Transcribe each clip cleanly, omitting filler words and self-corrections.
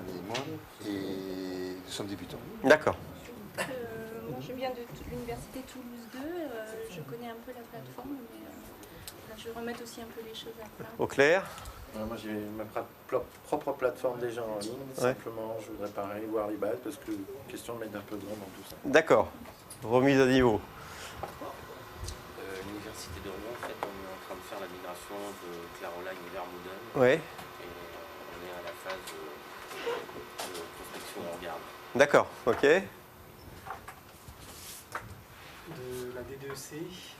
et moi, et nous sommes débutants. D'accord. Moi, je viens de l'université Toulouse 2. Je connais un peu la plateforme, mais là, je vais remettre aussi un peu les choses à plat. Au clair. Moi, j'ai ma propre plateforme déjà en ligne. Simplement, je voudrais pareil voir les bases parce que question de mettre un peu de nom dans tout ça. D'accord. Remise à niveau. L'université de Rouen, en fait, on est en train de faire la migration de Claire Online vers Moodle. Ouais. Et on est à la phase de prospection en garde. D'accord. Ok. De la DDEC,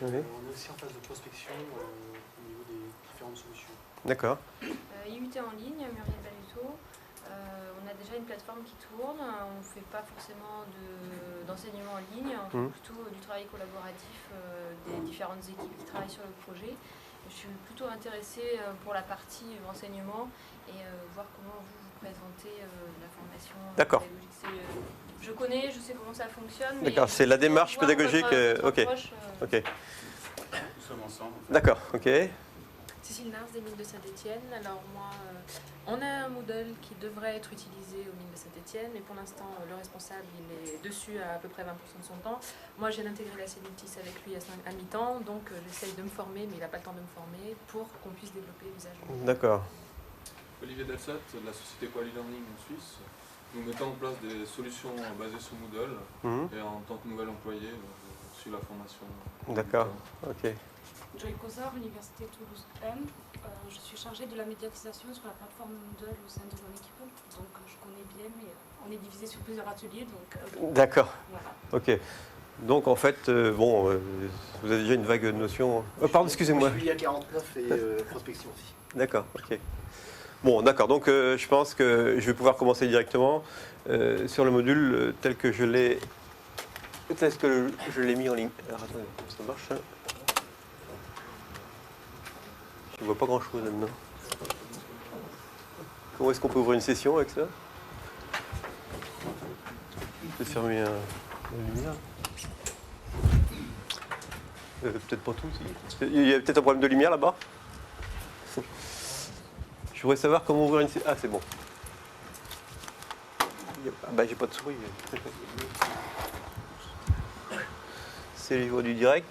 on est aussi en phase de prospection au niveau des différentes solutions. D'accord. IUT en ligne, Muriel Baluto. On a déjà une plateforme qui tourne. On ne fait pas forcément d'enseignement en ligne, on fait plutôt du travail collaboratif des différentes équipes qui travaillent sur le projet. Je suis plutôt intéressée pour la partie enseignement et voir comment vous présentez la formation. D'accord. Je connais, je sais comment ça fonctionne. D'accord, c'est la démarche pédagogique. Ok. Approche, Ok. Nous sommes ensemble. D'accord. Ok. Cécile Nars des Mines de Saint-Étienne. Alors moi, on a un Moodle qui devrait être utilisé aux Mines de Saint-Étienne, mais pour l'instant, le responsable, il est dessus à peu près 20% de son temps. Moi, j'ai intégré la Cellultis avec lui à mi-temps, donc j'essaye de me former, mais il n'a pas le temps de me former, pour qu'on puisse développer l'usage. D'accord. Olivier Delsat, de la société Quali Learning en Suisse. Nous mettons en place des solutions basées sur Moodle et en tant que nouvel employé, je suis la formation. D'accord. Ok. Joy Kozar, Université Toulouse M. Je suis chargée de la médiatisation sur la plateforme Moodle au sein de mon équipe. Donc je connais bien, mais on est divisé sur plusieurs ateliers. D'accord. Voilà. Ok. Donc en fait, vous avez déjà une vague notion. Pardon, excusez-moi. Je suis à 49 et prospection aussi. D'accord. Ok. Bon, d'accord. Donc je pense que je vais pouvoir commencer directement sur le module tel que je l'ai. Est-ce que je l'ai mis en ligne? Alors attendez, ça marche hein. Je ne vois pas grand-chose là-dedans. Comment est-ce qu'on peut ouvrir une session avec ça? Je vais fermer la lumière. Peut-être pas tout. Il y a peut-être un problème de lumière là-bas. Je voudrais savoir comment ouvrir une session. Ah, c'est bon. J'ai pas de souris. C'est le niveau du direct.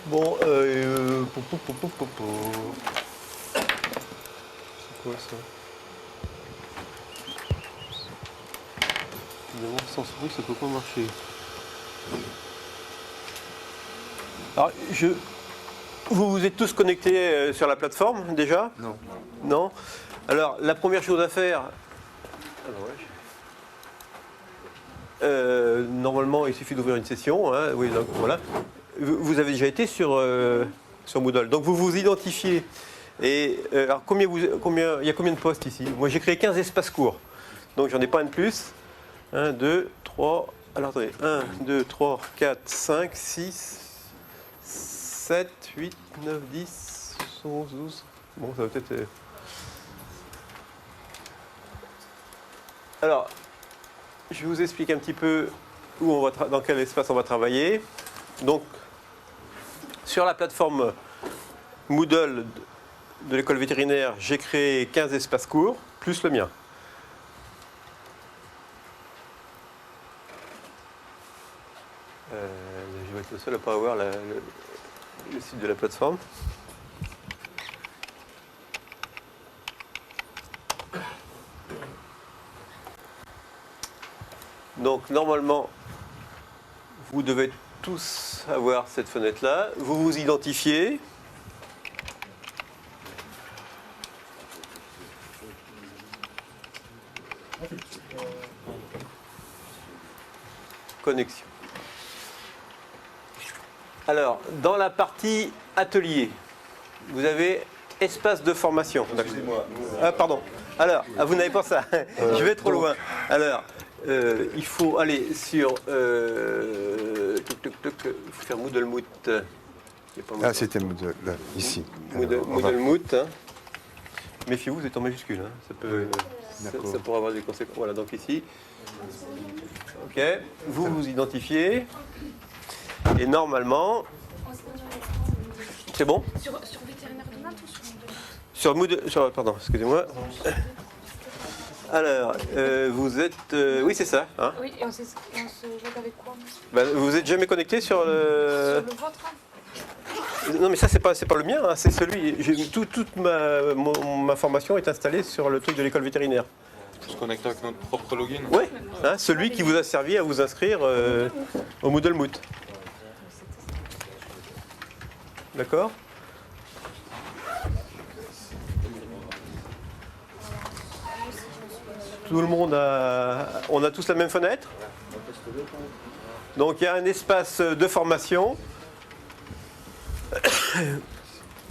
Bon, c'est quoi ça? Évidemment, sans souris, ça peut pas marcher. Alors, vous êtes tous connectés sur la plateforme déjà? Non. Non? Alors, la première chose à faire. Normalement, il suffit d'ouvrir une session. Hein, oui, donc, voilà. Vous avez déjà été sur Moodle, donc vous vous identifiez. Et alors il y a combien de postes ici? Moi j'ai créé 15 espaces courts, donc j'en ai pas un de plus. 1, 2, 3, alors attendez, 1, 2, 3, 4, 5, 6, 7, 8, 9, 10, 11, 12. Bon, ça va peut-être. Alors, je vous explique un petit peu dans quel espace on va travailler. Donc, sur la plateforme Moodle de l'école vétérinaire, j'ai créé 15 espaces courts, plus le mien. Je vais être le seul à ne pas avoir le site de la plateforme. Donc, normalement, vous devez tous avoir cette fenêtre-là. Vous vous identifiez. Connexion. Alors, dans la partie atelier, vous avez espace de formation. Excusez-moi. Ah, pardon. Alors, vous n'avez pas ça. Je vais trop loin. Alors, il faut aller sur Il faut faire Moodle Moot. Il y a pas Moodle. Ah, c'était Moodle, là, ici. Moodle, Alors, on va- Moodle Moot. Hein. Méfiez-vous, vous êtes en majuscule. Hein. D'accord. Ça pourrait avoir des conséquences. Voilà, donc ici. Ok, vous vous identifiez. Et normalement, c'est bon? Sur vétérinaire de Nantes ou sur Sur Moodle. Pardon, excusez-moi. Alors, vous êtes. Oui, c'est ça. Hein. Oui, et on se joue avec quoi Vous êtes jamais connecté sur le. Sur le vôtre. Non, mais ça, c'est pas le mien, hein, c'est celui. Toute ma formation est installée sur le truc de l'école vétérinaire. On se connecte avec notre propre login. Oui, hein, celui qui vous a servi à vous inscrire au Moodle Moot. D'accord? Tout le monde a. On a tous la même fenêtre? Donc il y a un espace de formation.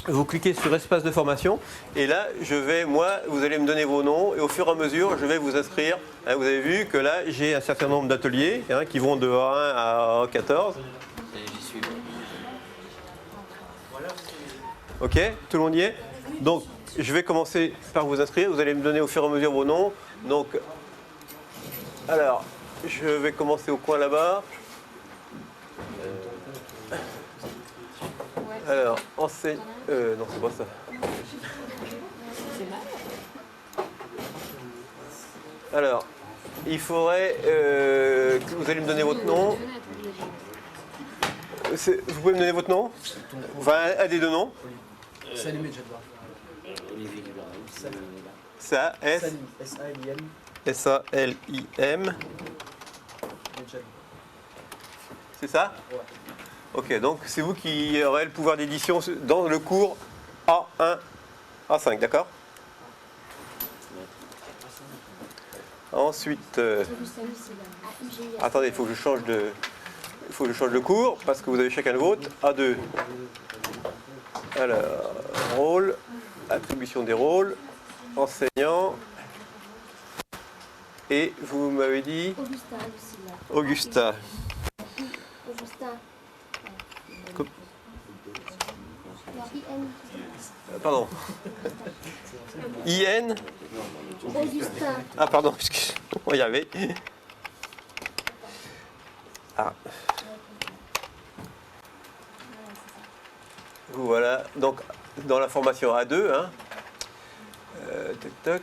Vous cliquez sur espace de formation et là vous allez me donner vos noms et au fur et à mesure je vais vous inscrire. Hein, vous avez vu que là j'ai un certain nombre d'ateliers qui vont de A1 à A14. J'y suis. Ok, tout le monde y est? Donc je vais commencer par vous inscrire, vous allez me donner au fur et à mesure vos noms. Donc alors je vais commencer au coin là-bas. Alors, non, c'est pas ça. Alors, il faudrait que vous allez me donner votre nom. Vous pouvez me donner votre nom? Enfin, un des deux noms. Salim Medjadbar. Ça, Salim, S-A-L-I-M. S-A-L-I-M. C'est ça? Ouais. Ok, donc c'est vous qui aurez le pouvoir d'édition dans le cours A1, A5, d'accord? Ensuite, attendez, il faut que je change de cours parce que vous avez chacun le vôtre. A2. Alors, rôle, attribution des rôles, enseignant. Et vous m'avez dit Augusta, Lucilla. Augusta. Augusta. Com- Non, IN. Pardon. IN. Augusta. Ah pardon, on va y arriver. Ah. Voilà, donc dans la formation A2, hein. Tac, tac.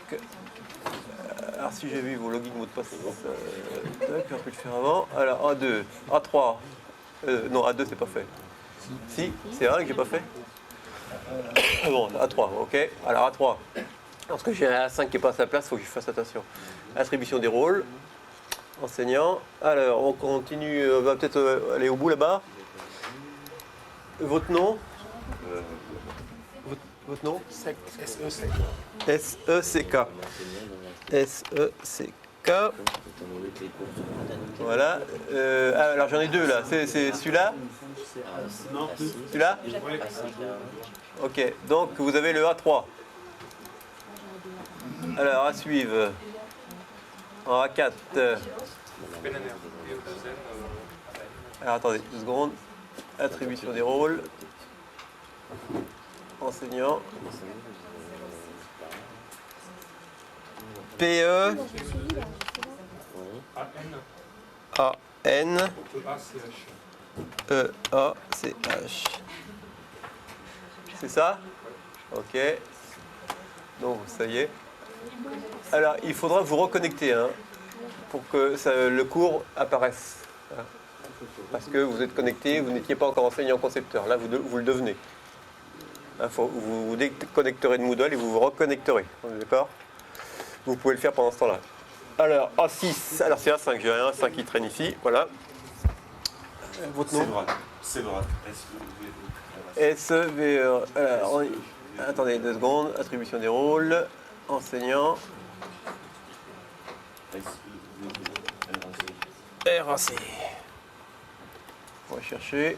Alors si j'ai vu vos logins mots de passe, tac, on peut le faire avant. Alors A2, A3. Non, A2 c'est pas fait. Si, c'est vrai que j'ai pas fait. Bon, A3, ok. Alors A3. Parce que j'ai un A5 qui est pas à sa place, il faut que je fasse attention. Attribution des rôles. Enseignant. Alors, on continue, on va peut-être aller au bout là-bas. Votre nom? Votre nom? S-E-C-K. S-E-C-K. S-E-C-K. Voilà. Alors j'en ai deux là. C'est celui-là? Celui-là? Ok. Donc vous avez le A3. Alors à suivre. En A4. Alors attendez 2 secondes. Attribution des rôles. Enseignant. PE. A-N. E-A-C-H. C'est ça? Ok. Donc ça y est. Alors il faudra vous reconnecter pour que le cours apparaisse. Parce que vous êtes connecté, vous n'étiez pas encore enseignant concepteur. Là vous le devenez. Vous vous déconnecterez de Moodle et vous vous reconnecterez. On est d'accord? Vous pouvez le faire pendant ce temps-là. Alors, A6, alors c'est A5, j'ai un A5 qui traîne ici, voilà. Votre nom? Séverin. S-E-V-E. Alors, attendez 2 secondes, attribution des rôles, enseignant. RAC. On va chercher.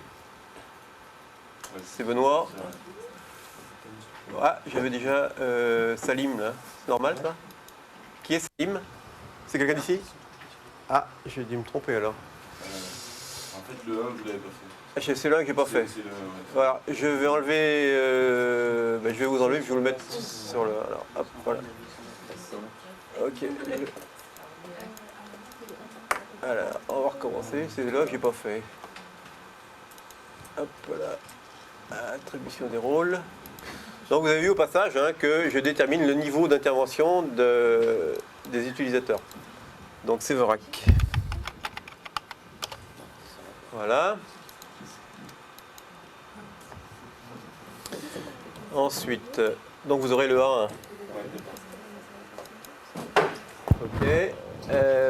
C'est Benoît. Ah, j'avais déjà Salim là. C'est normal ça? Qui est Salim? C'est quelqu'un d'ici? Ah, j'ai dû me tromper alors. fait, le 1, vous l'avez pas fait. C'est le 1 que j'ai pas fait. C'est le 1, ouais. Voilà, je vais enlever. Je vais vous enlever, je vais vous le mettre sur le. Alors, hop, voilà. Ok. Alors, on va recommencer. C'est là que j'ai pas fait. Hop, voilà. Attribution des rôles. Donc, vous avez vu au passage hein, que je détermine le niveau d'intervention des utilisateurs. Donc, c'est VRAC. Voilà. Ensuite, donc vous aurez le A1. Ok.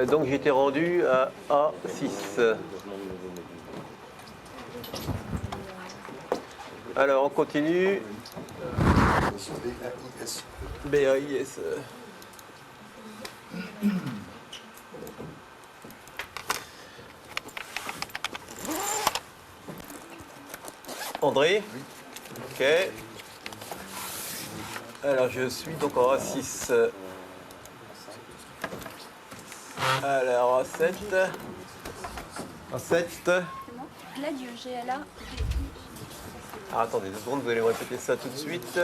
Donc j'étais rendu à A6. Alors on continue. BAIS. André. Ok. Alors je suis donc en A6. Alors A7. A7. Là, du GLA. Alors attendez 2 secondes, vous allez me répéter ça tout de suite.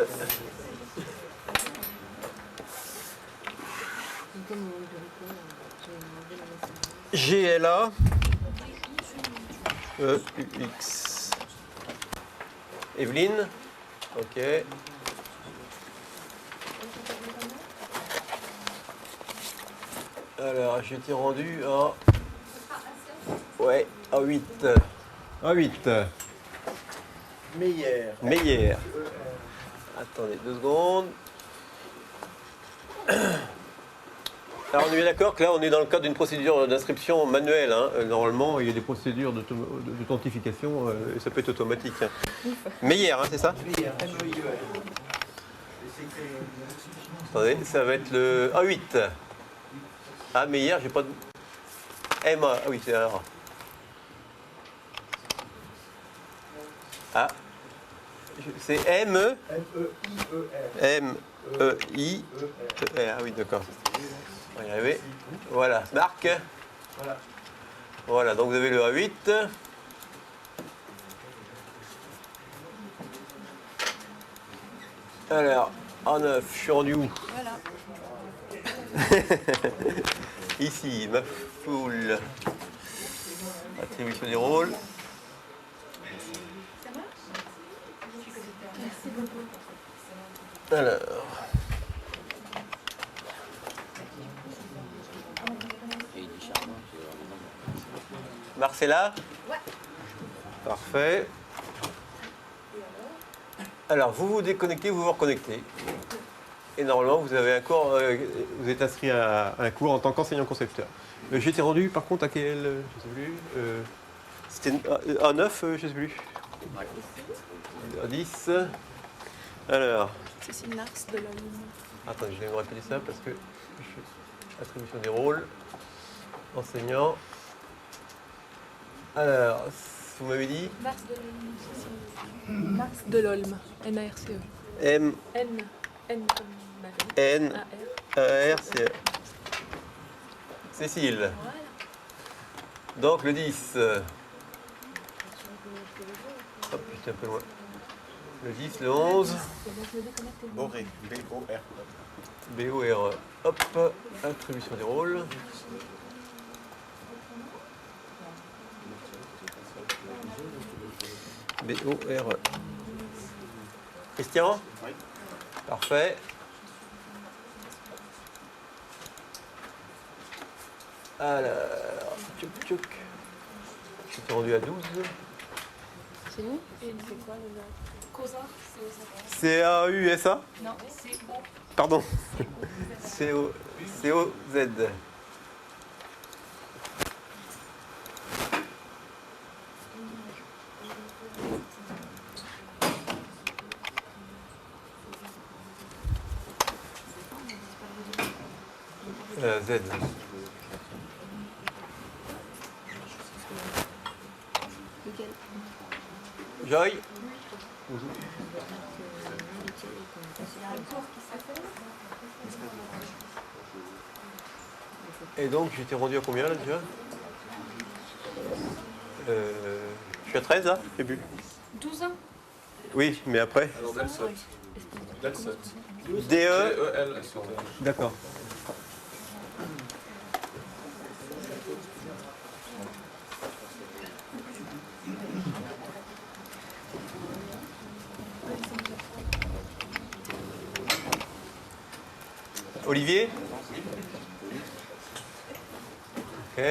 GLA EUX. Evelyne. Ok. Alors, j'étais rendu à... Ouais, à 8. À 8. Meilleur. Attendez 2 secondes. Alors, on est d'accord que là, on est dans le cadre d'une procédure d'inscription manuelle. Hein. Normalement, il y a des procédures d'authentification, et ça peut être automatique. Hein. Meilleur, hein, c'est ça? Attendez, ça va être le A8. Ah, mais hier, j'ai pas de... MA, ah oui, c'est R. Ah. C'est M-E... M-E-I-E-R. Ah oui, d'accord. On va y arriver. Voilà, Marc. Voilà, donc vous avez le A8. Alors, A9, je suis rendu où? Voilà. Ici, ma foule. Attribution des rôles. Alors. Marcella? Ouais. Parfait. Alors, vous vous déconnectez, vous vous reconnectez. Et normalement, vous avez un cours, vous êtes inscrit à un cours en tant qu'enseignant concepteur. J'étais rendu, par contre, à quel, je ne sais plus, c'était à 9, je ne sais plus. À 10. Alors. Cécile Nars de la ligne. Attendez, je vais me rappeler ça parce que attribution des rôles, enseignant. Alors, vous m'avez dit Nars de l'Olme, Cécile. Nars de l'Olme, N-A-R-C-E. M. N. N comme Marie. N. A-R-C-E. Cécile. Voilà. Donc le 10. Hop, j'étais un peu loin. Le 10, le 11. Boré, B-O-R. B-O-R. Hop, attribution des rôles. B-O-R. Christian? Oui. Parfait. Alors, tchouk tchouk. Je suis rendu à 12. C'est nous? Et c'est quoi le COSA? C-A-U-S-A? Non, C-O. Pardon. C-O-Z. Z. Joy. Et donc j'étais rendu à combien là déjà? Je suis à 13 là, j'ai plus. 12 ans. Oui, mais après. Alors DELSOT. DELSOT. DE. DELSOT. D'accord. Olivier? Ok.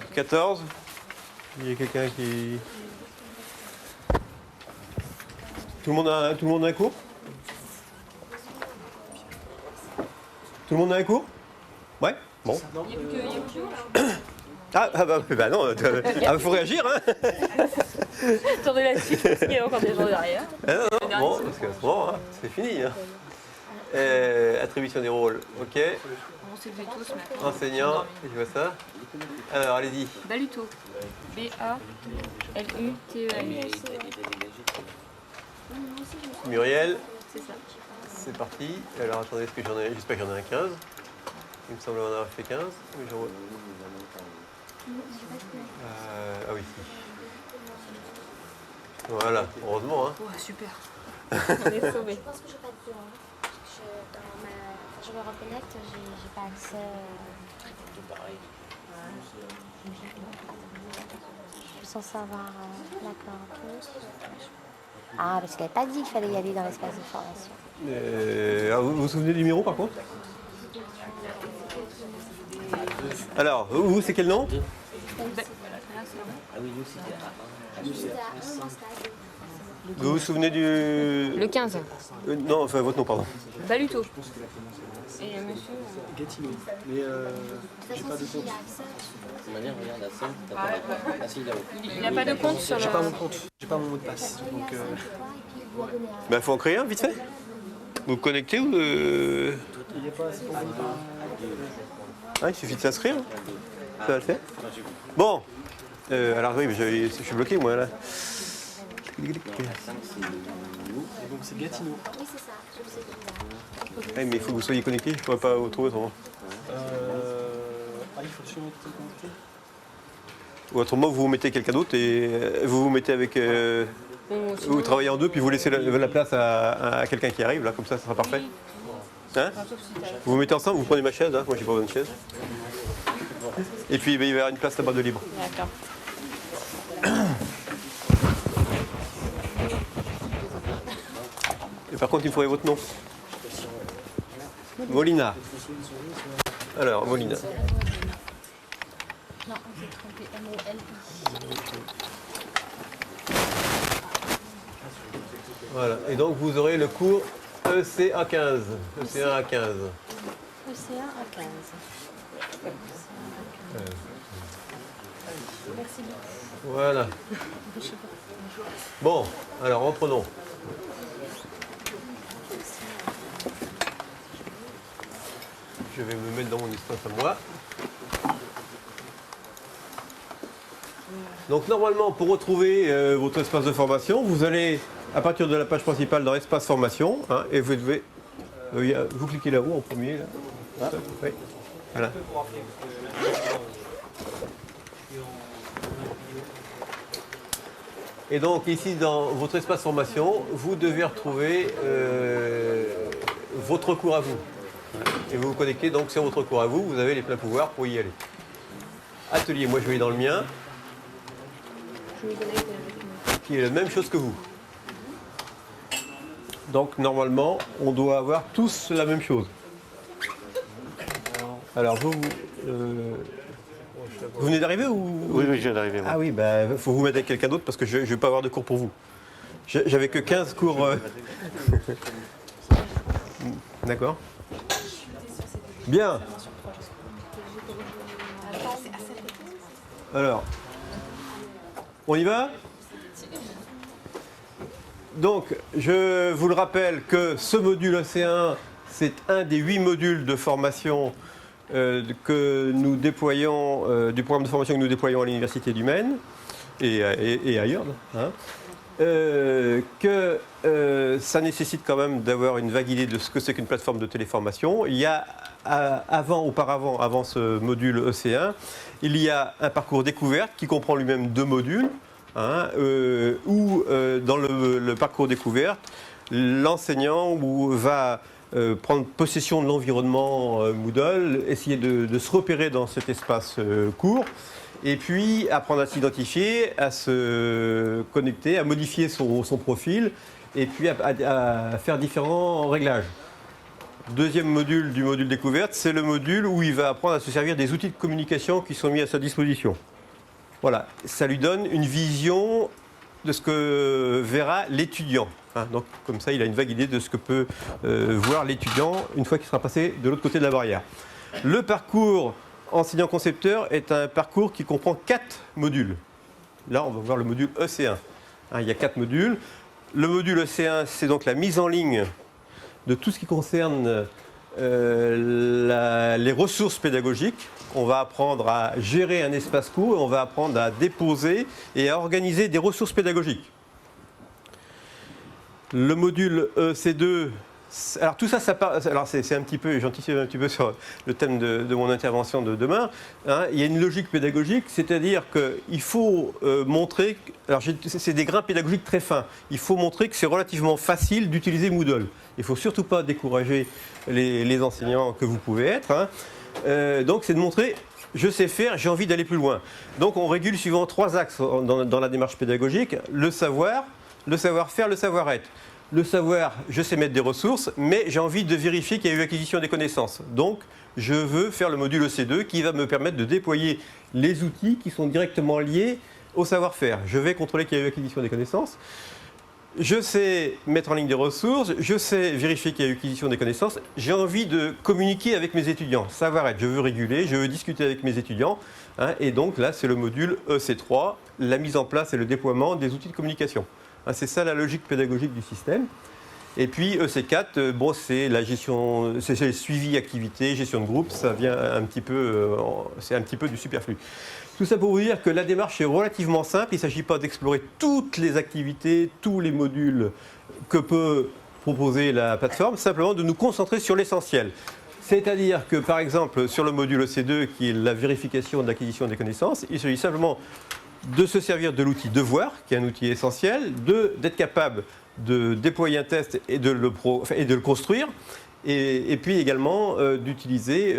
« 14 ». Il y a quelqu'un qui... Tout le monde a un cours? Tout le monde a un cours? Ouais. Bon. Bah non, faut réagir, hein. Attendez la suite parce qu'il y a encore des gens derrière. Non, bon, parce que bon, hein, c'est fini. Hein. Attribution des rôles, ok. On s'est levé tous maintenant. Enseignant, je vois ça. Alors, allez-y. Baluto. B-A-L-U-T-E-L. Muriel, C'est ça. c'est parti. Alors, attendez, est-ce que j'en ai... J'espère que j'en ai un 15. Il me semble en avoir fait 15. Mais j'en vois... ah oui, si. Voilà, heureusement. Hein. Oh, super. On est sauvés. Je pense que je n'ai pas de bureau. Je me reconnecte, j'ai pas accès. Tout pareil. Je suis censée avoir. D'accord, ok. Ah, parce qu'elle n'avait pas dit qu'il fallait y aller dans l'espace de formation. Alors, vous vous souvenez du numéro par contre? Alors, vous, c'est quel nom? Ah oui, nous c'était J'étais à un stade. Vous vous souvenez du... Le 15. Non, enfin, votre nom, pardon. Baluto. Et monsieur. Gatineau. Mais j'ai pas de compte. de toute manière, regarde la scène, t'as pas Ah si, là-haut. Il n'a pas de compte sur J'ai le. pas mon compte. J'ai pas mon mot de passe. Donc Bah, faut en créer un, vite fait. Vous vous connectez ou... il n'y a pas assez pour vous. Ah, il suffit de s'inscrire. Ça va le faire. Bon. Alors oui, mais je suis bloqué, moi, là. Et donc c'est Gatineau. Oui, c'est ça. Je sais qu'il Ouais, mais il faut que vous soyez connecté, je ne pourrais pas vous trouver autrement. Il faut sûrement être connecté. Ou autrement, vous mettez quelqu'un d'autre et vous vous mettez avec... vous travaillez en deux, puis vous laissez la place à quelqu'un qui arrive, là, comme ça sera parfait. Hein? Vous vous mettez ensemble, vous prenez ma chaise, hein, moi j'ai pas besoin de chaise. Et puis ben, il va y avoir une place là-bas de libre. D'accord. Et par contre, il me faudrait votre nom. Molina. Alors, Molina. Non, on s'est trompé. M-O-L-I. Voilà. Et donc, vous aurez le cours ECA 15. ECA 15. ECA à 15. Merci beaucoup. Voilà. Bon, alors reprenons. Je vais me mettre dans mon espace à moi. Donc normalement, pour retrouver votre espace de formation, vous allez à partir de la page principale dans espace formation, hein, et vous devez, vous cliquez là-haut en premier. Là. Ah, oui. Voilà. Et donc ici dans votre espace formation, vous devez retrouver votre cours à vous. Et vous vous connectez donc sur votre cours à vous, vous avez les pleins pouvoirs pour y aller. Atelier, moi je vais aller dans le mien, qui est la même chose que vous. Donc normalement, on doit avoir tous la même chose. Alors vous venez d'arriver ou... Oui, je viens d'arriver. Ah oui, il faut vous mettre avec quelqu'un d'autre parce que je ne vais pas avoir de cours pour vous. J'avais que 15 cours. D'accord. Bien. Alors, on y va ? Donc, je vous le rappelle que ce module EC1, c'est un des 8 modules de formation que nous déployons, du programme de formation que nous déployons à l'Université du Maine et ailleurs. Hein. que ça nécessite quand même d'avoir une vague idée de ce que c'est qu'une plateforme de téléformation. Il y a, avant ce module EC1, il y a un parcours découverte qui comprend lui-même 2 modules, où dans le parcours découverte, l'enseignant va prendre possession de l'environnement Moodle, essayer de se repérer dans cet espace court, et puis apprendre à s'identifier, à se connecter, à modifier son profil, et puis à faire différents réglages. Deuxième module du module découverte, c'est le module où il va apprendre à se servir des outils de communication qui sont mis à sa disposition. Voilà, ça lui donne une vision de ce que verra l'étudiant. Donc comme ça, il a une vague idée de ce que peut voir l'étudiant une fois qu'il sera passé de l'autre côté de la barrière. Le parcours enseignant-concepteur est un parcours qui comprend 4 modules. Là, on va voir le module EC1. Il y a 4 modules. Le module EC1, c'est donc la mise en ligne de tout ce qui concerne les ressources pédagogiques. On va apprendre à gérer un espace court et on va apprendre à déposer et à organiser des ressources pédagogiques. Le module EC2, alors tout ça, alors c'est un petit peu, j'anticipe un petit peu sur le thème de mon intervention de demain. Il y a une logique pédagogique, c'est-à-dire qu'il faut montrer, alors c'est des grains pédagogiques très fins, il faut montrer que c'est relativement facile d'utiliser Moodle. Il ne faut surtout pas décourager les enseignants que vous pouvez être. Donc c'est de montrer, je sais faire, j'ai envie d'aller plus loin. Donc on régule suivant 3 axes dans la démarche pédagogique, le savoir, le savoir-faire, le savoir-être. Le savoir, je sais mettre des ressources, mais j'ai envie de vérifier qu'il y a eu acquisition des connaissances. Donc, je veux faire le module EC2 qui va me permettre de déployer les outils qui sont directement liés au savoir-faire. Je vais contrôler qu'il y a eu acquisition des connaissances. Je sais mettre en ligne des ressources, je sais vérifier qu'il y a eu acquisition des connaissances. J'ai envie de communiquer avec mes étudiants. Savoir-être, je veux réguler, je veux discuter avec mes étudiants. Et donc là, c'est le module EC3, la mise en place et le déploiement des outils de communication. C'est ça la logique pédagogique du système. Et puis EC4, c'est la gestion, c'est le suivi activité, gestion de groupe, ça vient un petit peu, c'est un petit peu du superflu. Tout ça pour vous dire que la démarche est relativement simple. Il ne s'agit pas d'explorer toutes les activités, tous les modules que peut proposer la plateforme, simplement de nous concentrer sur l'essentiel. C'est-à-dire que, par exemple, sur le module EC2, qui est la vérification de l'acquisition des connaissances, il s'agit simplement de se servir de l'outil devoir, qui est un outil essentiel, d'être capable de déployer un test et de le construire, et puis également d'utiliser,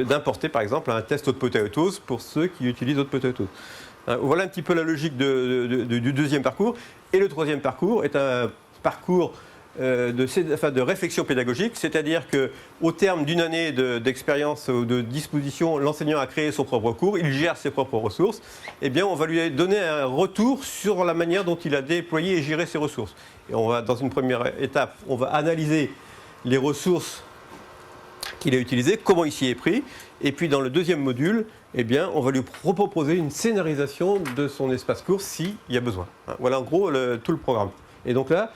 d'importer par exemple un test Hot-Potatoes pour ceux qui utilisent Hot-Potatoes. Voilà un petit peu la logique du deuxième parcours. Et le troisième parcours est un parcours de réflexion pédagogique, c'est-à-dire qu'au terme d'une année d'expérience ou de disposition, l'enseignant a créé son propre cours, il gère ses propres ressources, eh bien on va lui donner un retour sur la manière dont il a déployé et géré ses ressources. Et on va, dans une première étape, on va analyser les ressources qu'il a utilisées, comment il s'y est pris, et puis dans le deuxième module, eh bien, on va lui proposer une scénarisation de son espace court s'il y a besoin. Voilà en gros tout le programme. Et donc là,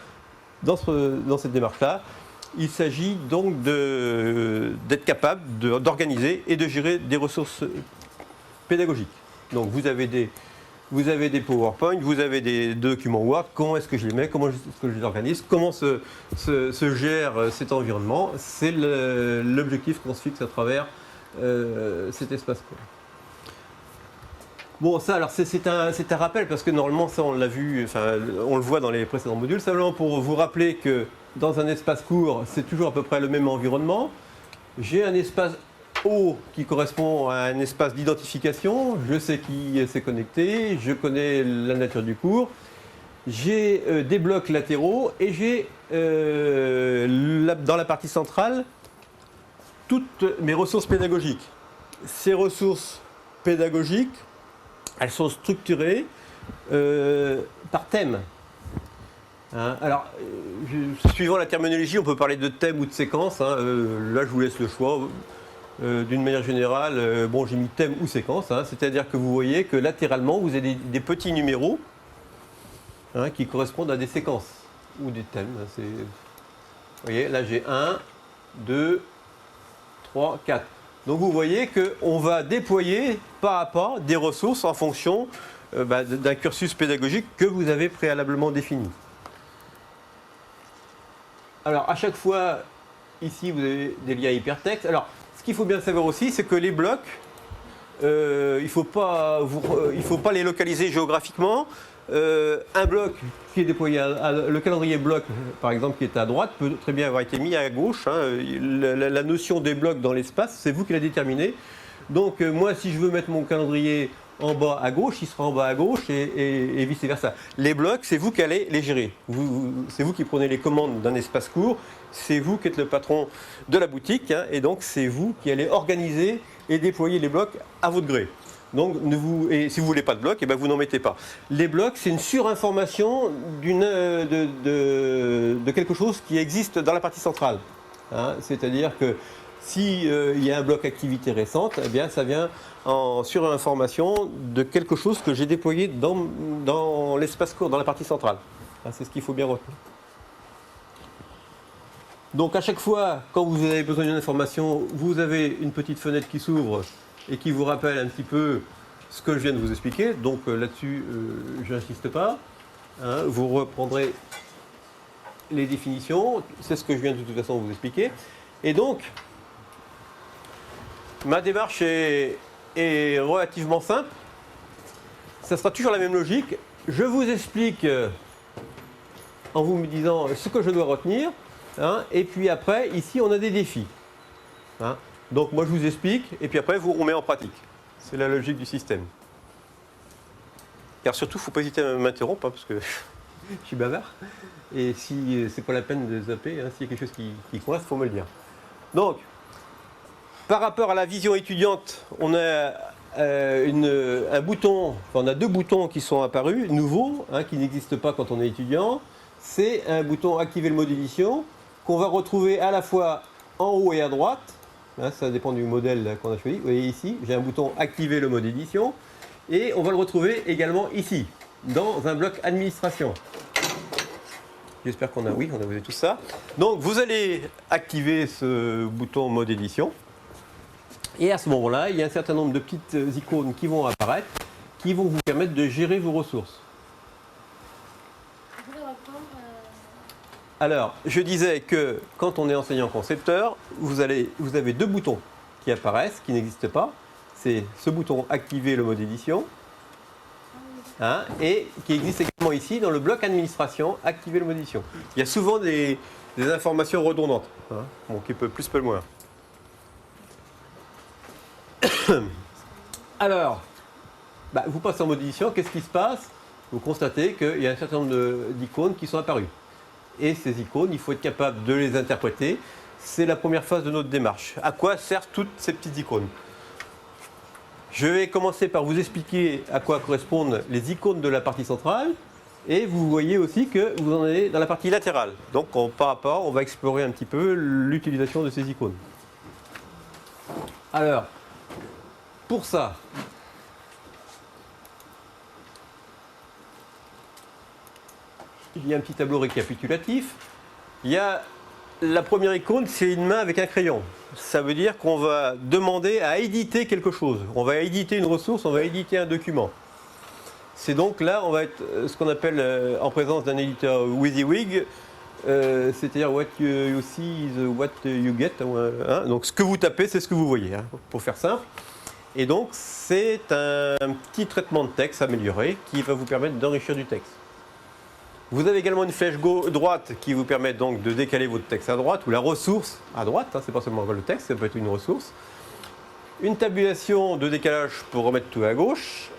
dans cette démarche-là, il s'agit donc d'être capable d'organiser et de gérer des ressources pédagogiques. Donc vous avez des PowerPoint, vous avez des documents Word, comment est-ce que je les mets, comment est-ce que je les organise, comment se gère cet environnement. C'est l'objectif qu'on se fixe à travers cet espace court. Bon, ça, alors c'est un rappel, parce que normalement, ça, on l'a vu, enfin, on le voit dans les précédents modules, simplement pour vous rappeler que dans un espace court, c'est toujours à peu près le même environnement. J'ai un espace O qui correspond à un espace d'identification, je sais qui s'est connecté, je connais la nature du cours, j'ai des blocs latéraux et j'ai dans la partie centrale toutes mes ressources pédagogiques. Ces ressources pédagogiques, elles sont structurées par thème. Alors, suivant la terminologie, on peut parler de thème ou de séquence. Là, je vous laisse le choix. D'une manière générale, j'ai mis thème ou séquence. C'est-à-dire que vous voyez que latéralement, vous avez des petits numéros qui correspondent à des séquences ou des thèmes. Vous voyez, là, j'ai 1, 2, 3, 4. Donc vous voyez qu'on va déployer pas à pas des ressources en fonction d'un cursus pédagogique que vous avez préalablement défini. Alors, à chaque fois, ici, vous avez des liens hypertextes. Alors, ce qu'il faut bien savoir aussi, c'est que les blocs, il ne faut pas les localiser géographiquement. Un bloc qui est déployé, le calendrier bloc, par exemple, qui est à droite, peut très bien avoir été mis à gauche. La notion des blocs dans l'espace, c'est vous qui la déterminez. Donc, moi, si je veux mettre mon calendrier en bas à gauche, il sera en bas à gauche et vice-versa. Les blocs, c'est vous qui allez les gérer. C'est vous qui prenez les commandes d'un espace court, c'est vous qui êtes le patron de la boutique, et donc c'est vous qui allez organiser et déployer les blocs à votre gré. Donc, et si vous ne voulez pas de blocs, vous n'en mettez pas. Les blocs, c'est une surinformation de quelque chose qui existe dans la partie centrale. C'est-à-dire que s'il y a un bloc activité récente, ça vient en surinformation de quelque chose que j'ai déployé dans l'espace court, dans la partie centrale. C'est ce qu'il faut bien retenir. Donc à chaque fois, quand vous avez besoin d'une information, vous avez une petite fenêtre qui s'ouvre et qui vous rappelle un petit peu ce que je viens de vous expliquer. Donc là-dessus, je n'insiste pas. Vous reprendrez les définitions. C'est ce que je viens de toute façon vous expliquer. Et donc, ma démarche est relativement simple. Ça sera toujours la même logique. Je vous explique en vous me disant ce que je dois retenir. Et puis après, ici, on a des défis. Donc moi, je vous explique, et puis après, vous remettez en pratique. C'est la logique du système. Car surtout, il ne faut pas hésiter à m'interrompre, parce que je suis bavard. Et si c'est pas la peine de zapper, s'il y a quelque chose qui coince, il faut me le dire. Donc, par rapport à la vision étudiante, on a un bouton, on a deux boutons qui sont apparus, nouveaux, qui n'existent pas quand on est étudiant. C'est un bouton activer le mode édition qu'on va retrouver à la fois en haut et à droite. Ça dépend du modèle qu'on a choisi. Vous voyez ici, j'ai un bouton activer le mode édition. Et on va le retrouver également ici, dans un bloc administration. J'espère qu'on a, oui, on a vu tout ça. Donc vous allez activer ce bouton mode édition. Et à ce moment-là, il y a un certain nombre de petites icônes qui vont apparaître, qui vont vous permettre de gérer vos ressources. Alors, je disais que quand on est enseignant-concepteur, vous avez deux boutons qui apparaissent, qui n'existent pas. C'est ce bouton activer le mode édition, et qui existe également ici dans le bloc administration, activer le mode édition. Il y a souvent des informations redondantes, qui peut plus, peut moins. Alors, vous passez en mode édition, qu'est-ce qui se passe? Vous constatez qu'il y a un certain nombre d'icônes qui sont apparues. Et ces icônes, il faut être capable de les interpréter. C'est la première phase de notre démarche. À quoi servent toutes ces petites icônes? Je vais commencer par vous expliquer à quoi correspondent les icônes de la partie centrale. Et vous voyez aussi que vous en avez dans la partie latérale. Donc, par rapport, on va explorer un petit peu l'utilisation de ces icônes. Alors, pour ça, il y a un petit tableau récapitulatif. Il y a la première icône, c'est une main avec un crayon. Ça veut dire qu'on va demander à éditer quelque chose. On va éditer une ressource, on va éditer un document. C'est donc là, on va être ce qu'on appelle en présence d'un éditeur WYSIWYG, c'est-à-dire what you see is what you get. Donc ce que vous tapez, c'est ce que vous voyez, pour faire simple. Et donc c'est un petit traitement de texte amélioré qui va vous permettre d'enrichir du texte. Vous avez également une flèche droite qui vous permet donc de décaler votre texte à droite, ou la ressource à droite, c'est pas seulement le texte, ça peut être une ressource. Une tabulation de décalage pour remettre tout à gauche.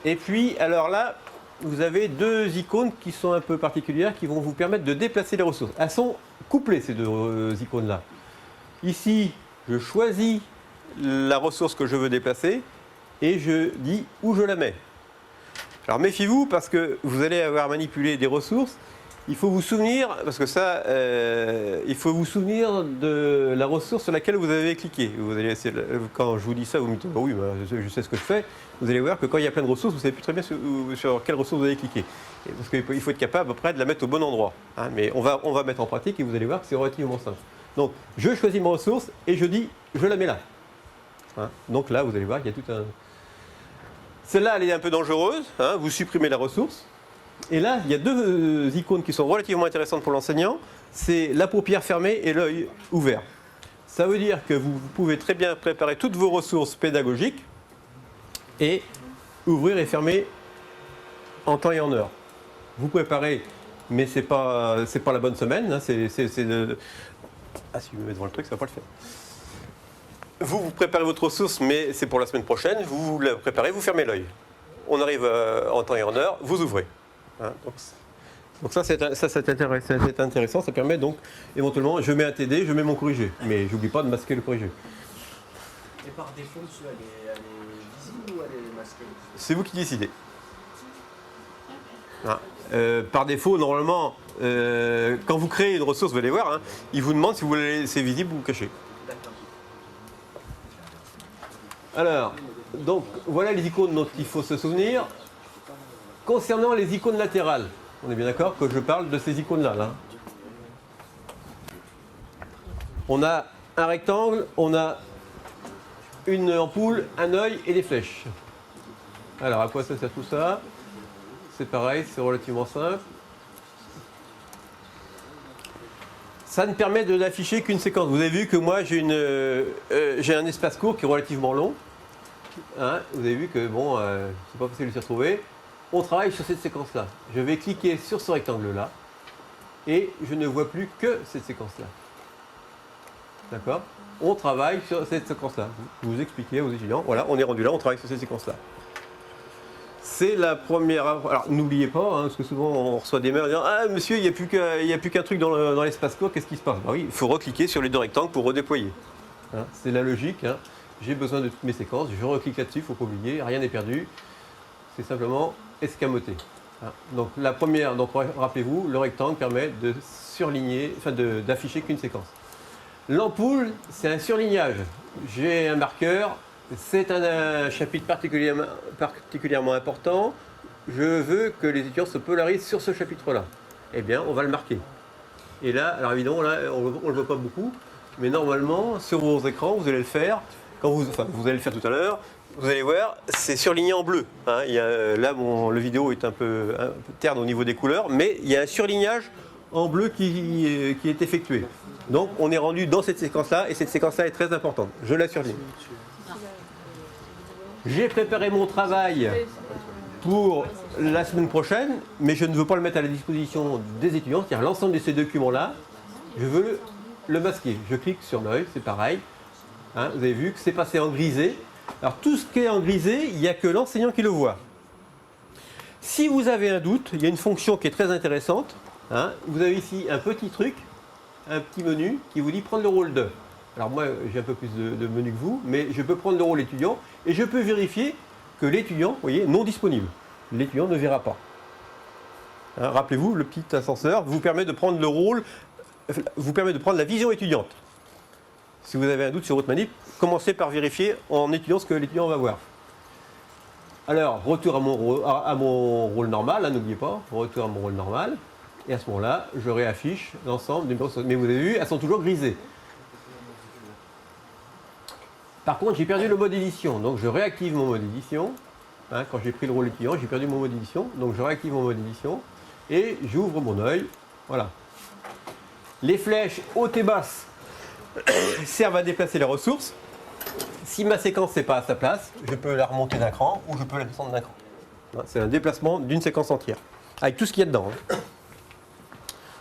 Et puis, alors là, vous avez deux icônes qui sont un peu particulières, qui vont vous permettre de déplacer les ressources. Elles sont couplées, ces deux icônes-là. Ici, je choisis la ressource que je veux déplacer, et je dis où je la mets. Alors méfiez-vous parce que vous allez avoir manipulé des ressources. Il faut vous souvenir, parce que ça, il faut vous souvenir de la ressource sur laquelle vous avez cliqué. Vous allez essayer, quand je vous dis ça, vous me dites oui, je sais ce que je fais. Vous allez voir que quand il y a plein de ressources, vous ne savez plus très bien sur quelle ressource vous avez cliqué. Parce qu'il faut être capable après de la mettre au bon endroit. Mais on va mettre en pratique et vous allez voir que c'est relativement simple. Donc je choisis ma ressource et je dis je la mets là. Donc là, vous allez voir qu'il y a tout un... Celle-là, elle est un peu dangereuse. Hein, vous supprimez la ressource. Et là, il y a deux icônes qui sont relativement intéressantes pour l'enseignant. C'est la paupière fermée et l'œil ouvert. Ça veut dire que vous pouvez très bien préparer toutes vos ressources pédagogiques et ouvrir et fermer en temps et en heure. Vous préparez, mais c'est pas la bonne semaine. Hein, Ah, si je me mets devant le truc, ça va pas le faire. Vous préparez votre ressource, mais c'est pour la semaine prochaine. Vous la préparez, vous fermez l'œil. On arrive en temps et en heure, vous ouvrez. Hein, donc ça, c'est intéressant. Ça permet donc, éventuellement, je mets un TD, je mets mon corrigé. Mais j'oublie pas de masquer le corrigé. Et par défaut, monsieur, elle est visible ou elle est masquée? C'est vous qui décidez. Ah. Par défaut, normalement, quand vous créez une ressource, vous allez voir, hein, il vous demande si vous voulez la laisser visible ou cachée. Alors, donc, voilà les icônes dont il faut se souvenir. Concernant les icônes latérales, on est bien d'accord que je parle de ces icônes-là. Là. On a un rectangle, on a une ampoule, un œil et des flèches. Alors, à quoi ça sert tout ça? C'est pareil, c'est relativement simple. Ça ne permet de n'afficher qu'une séquence. Vous avez vu que moi j'ai un espace court qui est relativement long. Hein, vous avez vu que bon, c'est pas facile de s'y retrouver. On travaille sur cette séquence-là. Je vais cliquer sur ce rectangle-là et je ne vois plus que cette séquence-là. D'accord? On travaille sur cette séquence-là. Vous expliquez aux étudiants, voilà, on est rendu là, on travaille sur cette séquence-là. C'est la première. Alors n'oubliez pas, hein, parce que souvent on reçoit des mails en disant ah monsieur, il n'y a plus qu'un truc dans l'espace court, qu'est-ce qui se passe? Bah oui, il faut recliquer sur les deux rectangles pour redéployer. Hein, c'est la logique. Hein. J'ai besoin de toutes mes séquences, je reclique là-dessus, il ne faut pas oublier, rien n'est perdu. C'est simplement escamoter. Hein. Donc la première, donc rappelez-vous, le rectangle permet de surligner, enfin d'afficher qu'une séquence. L'ampoule, c'est un surlignage. J'ai un marqueur. C'est un chapitre particulièrement important. Je veux que les étudiants se polarisent sur ce chapitre-là. Eh bien, on va le marquer. Et là, alors évidemment, là, on ne le voit pas beaucoup, mais normalement, sur vos écrans, vous allez le faire. Vous allez le faire tout à l'heure. Vous allez voir, c'est surligné en bleu. Hein. Là, le vidéo est un peu terne au niveau des couleurs, mais il y a un surlignage en bleu qui est effectué. Donc, on est rendu dans cette séquence-là, et cette séquence-là est très importante. Je la surligne. J'ai préparé mon travail pour la semaine prochaine, mais je ne veux pas le mettre à la disposition des étudiants, c'est-à-dire l'ensemble de ces documents-là, je veux le masquer. Je clique sur l'œil, c'est pareil. Hein, vous avez vu que c'est passé en grisé. Alors tout ce qui est en grisé, il n'y a que l'enseignant qui le voit. Si vous avez un doute, il y a une fonction qui est très intéressante. Hein, vous avez ici un petit truc, un petit menu qui vous dit prendre le rôle de. Alors moi, j'ai un peu plus de menu que vous, mais je peux prendre le rôle étudiant et je peux vérifier que l'étudiant, vous voyez, non disponible. L'étudiant ne verra pas. Hein, rappelez-vous, le petit ascenseur vous permet de prendre le rôle, vous permet de prendre la vision étudiante. Si vous avez un doute sur votre manip, commencez par vérifier en étudiant ce que l'étudiant va voir. Alors, retour à mon rôle normal, hein, n'oubliez pas, retour à mon rôle normal. Et à ce moment-là, je réaffiche l'ensemble des numéros. Mais vous avez vu, elles sont toujours grisées. Par contre, j'ai perdu le mode édition, donc je réactive mon mode édition. Hein, quand j'ai pris le rôle étudiant, j'ai perdu mon mode édition, donc je réactive mon mode édition et j'ouvre mon œil. Voilà. Les flèches hautes et basses servent à déplacer la ressource. Si ma séquence n'est pas à sa place, je peux la remonter d'un cran ou je peux la descendre d'un cran. C'est un déplacement d'une séquence entière, avec tout ce qu'il y a dedans. Hein.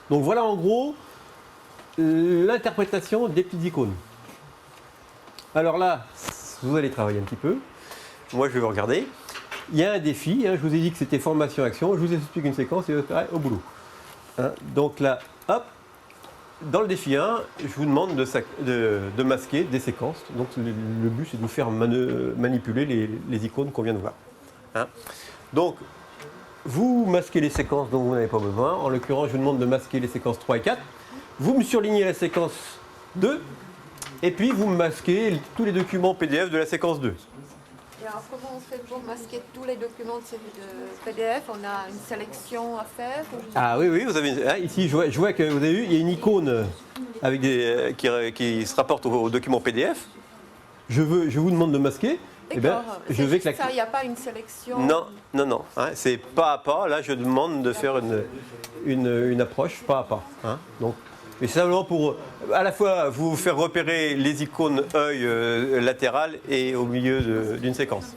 Donc voilà en gros l'interprétation des petites icônes. Alors là, vous allez travailler un petit peu. Moi, je vais vous regarder. Il y a un défi. Hein, je vous ai dit que c'était formation-action. Je vous explique une séquence et au boulot. Hein, donc là, hop. Dans le défi 1, je vous demande de masquer des séquences. Donc le but, c'est de vous faire manipuler les icônes qu'on vient de voir. Hein. Donc, vous masquez les séquences dont vous n'avez pas besoin. En l'occurrence, je vous demande de masquer les séquences 3 et 4. Vous me surlignez la séquence 2. Et puis, vous masquez tous les documents PDF de la séquence 2. Et alors, comment on fait pour masquer tous les documents de PDF? On a une sélection à faire? Ah oui, vous avez ici, je vois que vous avez vu, il y a une icône avec qui se rapporte au document PDF. Je vous demande de masquer. Eh ben, D'accord. je C'est vais juste ça, il n'y a pas une sélection. Non, non, non. Hein, c'est pas à pas. Là, je demande de faire une approche pas à pas. Hein, donc, mais c'est simplement pour à la fois vous faire repérer les icônes œil latéral et au milieu d'une séquence.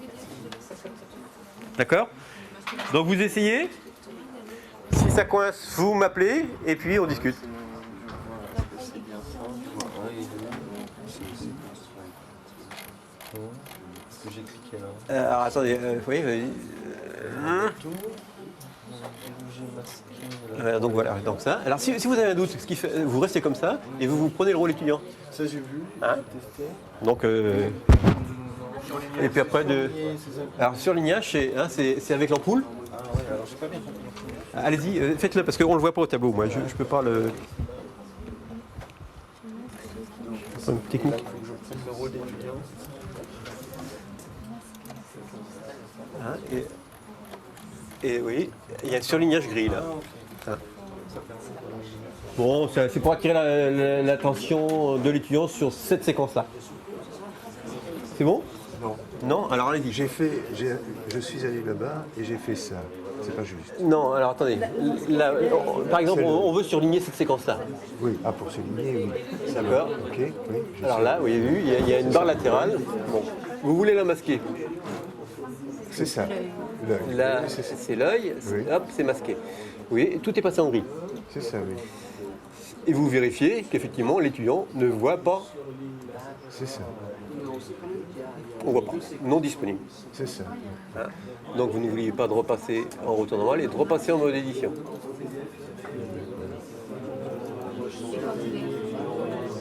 D'accord? Donc vous essayez. Si ça coince, vous m'appelez et puis on discute. Alors attendez, oui, donc voilà, donc ça. Alors si vous avez un doute, ce qui fait, vous restez comme ça et vous prenez le rôle étudiant. Ça j'ai vu, Hein testé. Donc et puis après alors surlignage, c'est avec l'ampoule. Ah ouais, alors j'ai pas bien compris. Allez-y, faites-le parce qu'on le voit pas au tableau. Moi, je peux pas le. Technique. Il faut que je prenne le rôle d'étudiant. Hein, et oui, il y a un surlignage gris là. Hein. Bon, c'est pour attirer l'attention de l'étudiant sur cette séquence-là. C'est bon? Non. Non? Alors allez-y. Je suis allé là-bas et j'ai fait ça. C'est pas juste. Non, alors attendez. Là, par exemple, on veut surligner cette séquence-là. Oui, pour souligner, oui. D'accord. Ok, oui. Alors là, vous avez vu, il y a une barre latérale. Bon. Vous voulez la masquer? C'est ça. L'œil. Là, Oui, c'est ça. c'est l'œil. Oui. Hop, c'est masqué. Oui, tout est passé en gris. C'est ça, oui. Et vous vérifiez qu'effectivement, l'étudiant ne voit pas. C'est ça. On voit pas. Non disponible. C'est ça. Hein. Donc vous n'oubliez pas de repasser en retour normal et de repasser en mode édition.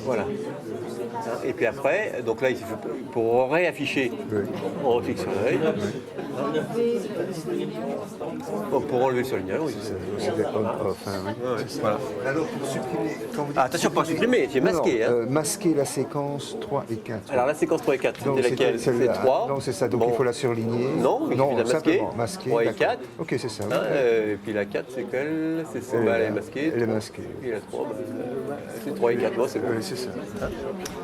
Voilà. Hein, et puis après, donc là, il faut, pour réafficher, on reclique sur l'œil. Bon, pour enlever le surlignage, oui. C'est enfin, oui. Voilà. Alors, pour supprimer, quand vous dites Attention, pas supprimer, j'ai masqué. Non, Hein. masquer la séquence 3 et 4. Alors la séquence 3 et 4, Donc, c'était laquelle? C'est celle-là. 3. Donc c'est ça, donc Bon. il faut la surligner. Non, il suffit de la masquer. simplement masquer. 3 et d'accord. 4. Ok, c'est ça. oui. Hein, et puis la 4, c'est quelle? C'est ça, elle est masquée. Elle est masquée. Et la 3, c'est 3 et 4, bon, c'est bon. Oui, c'est ça.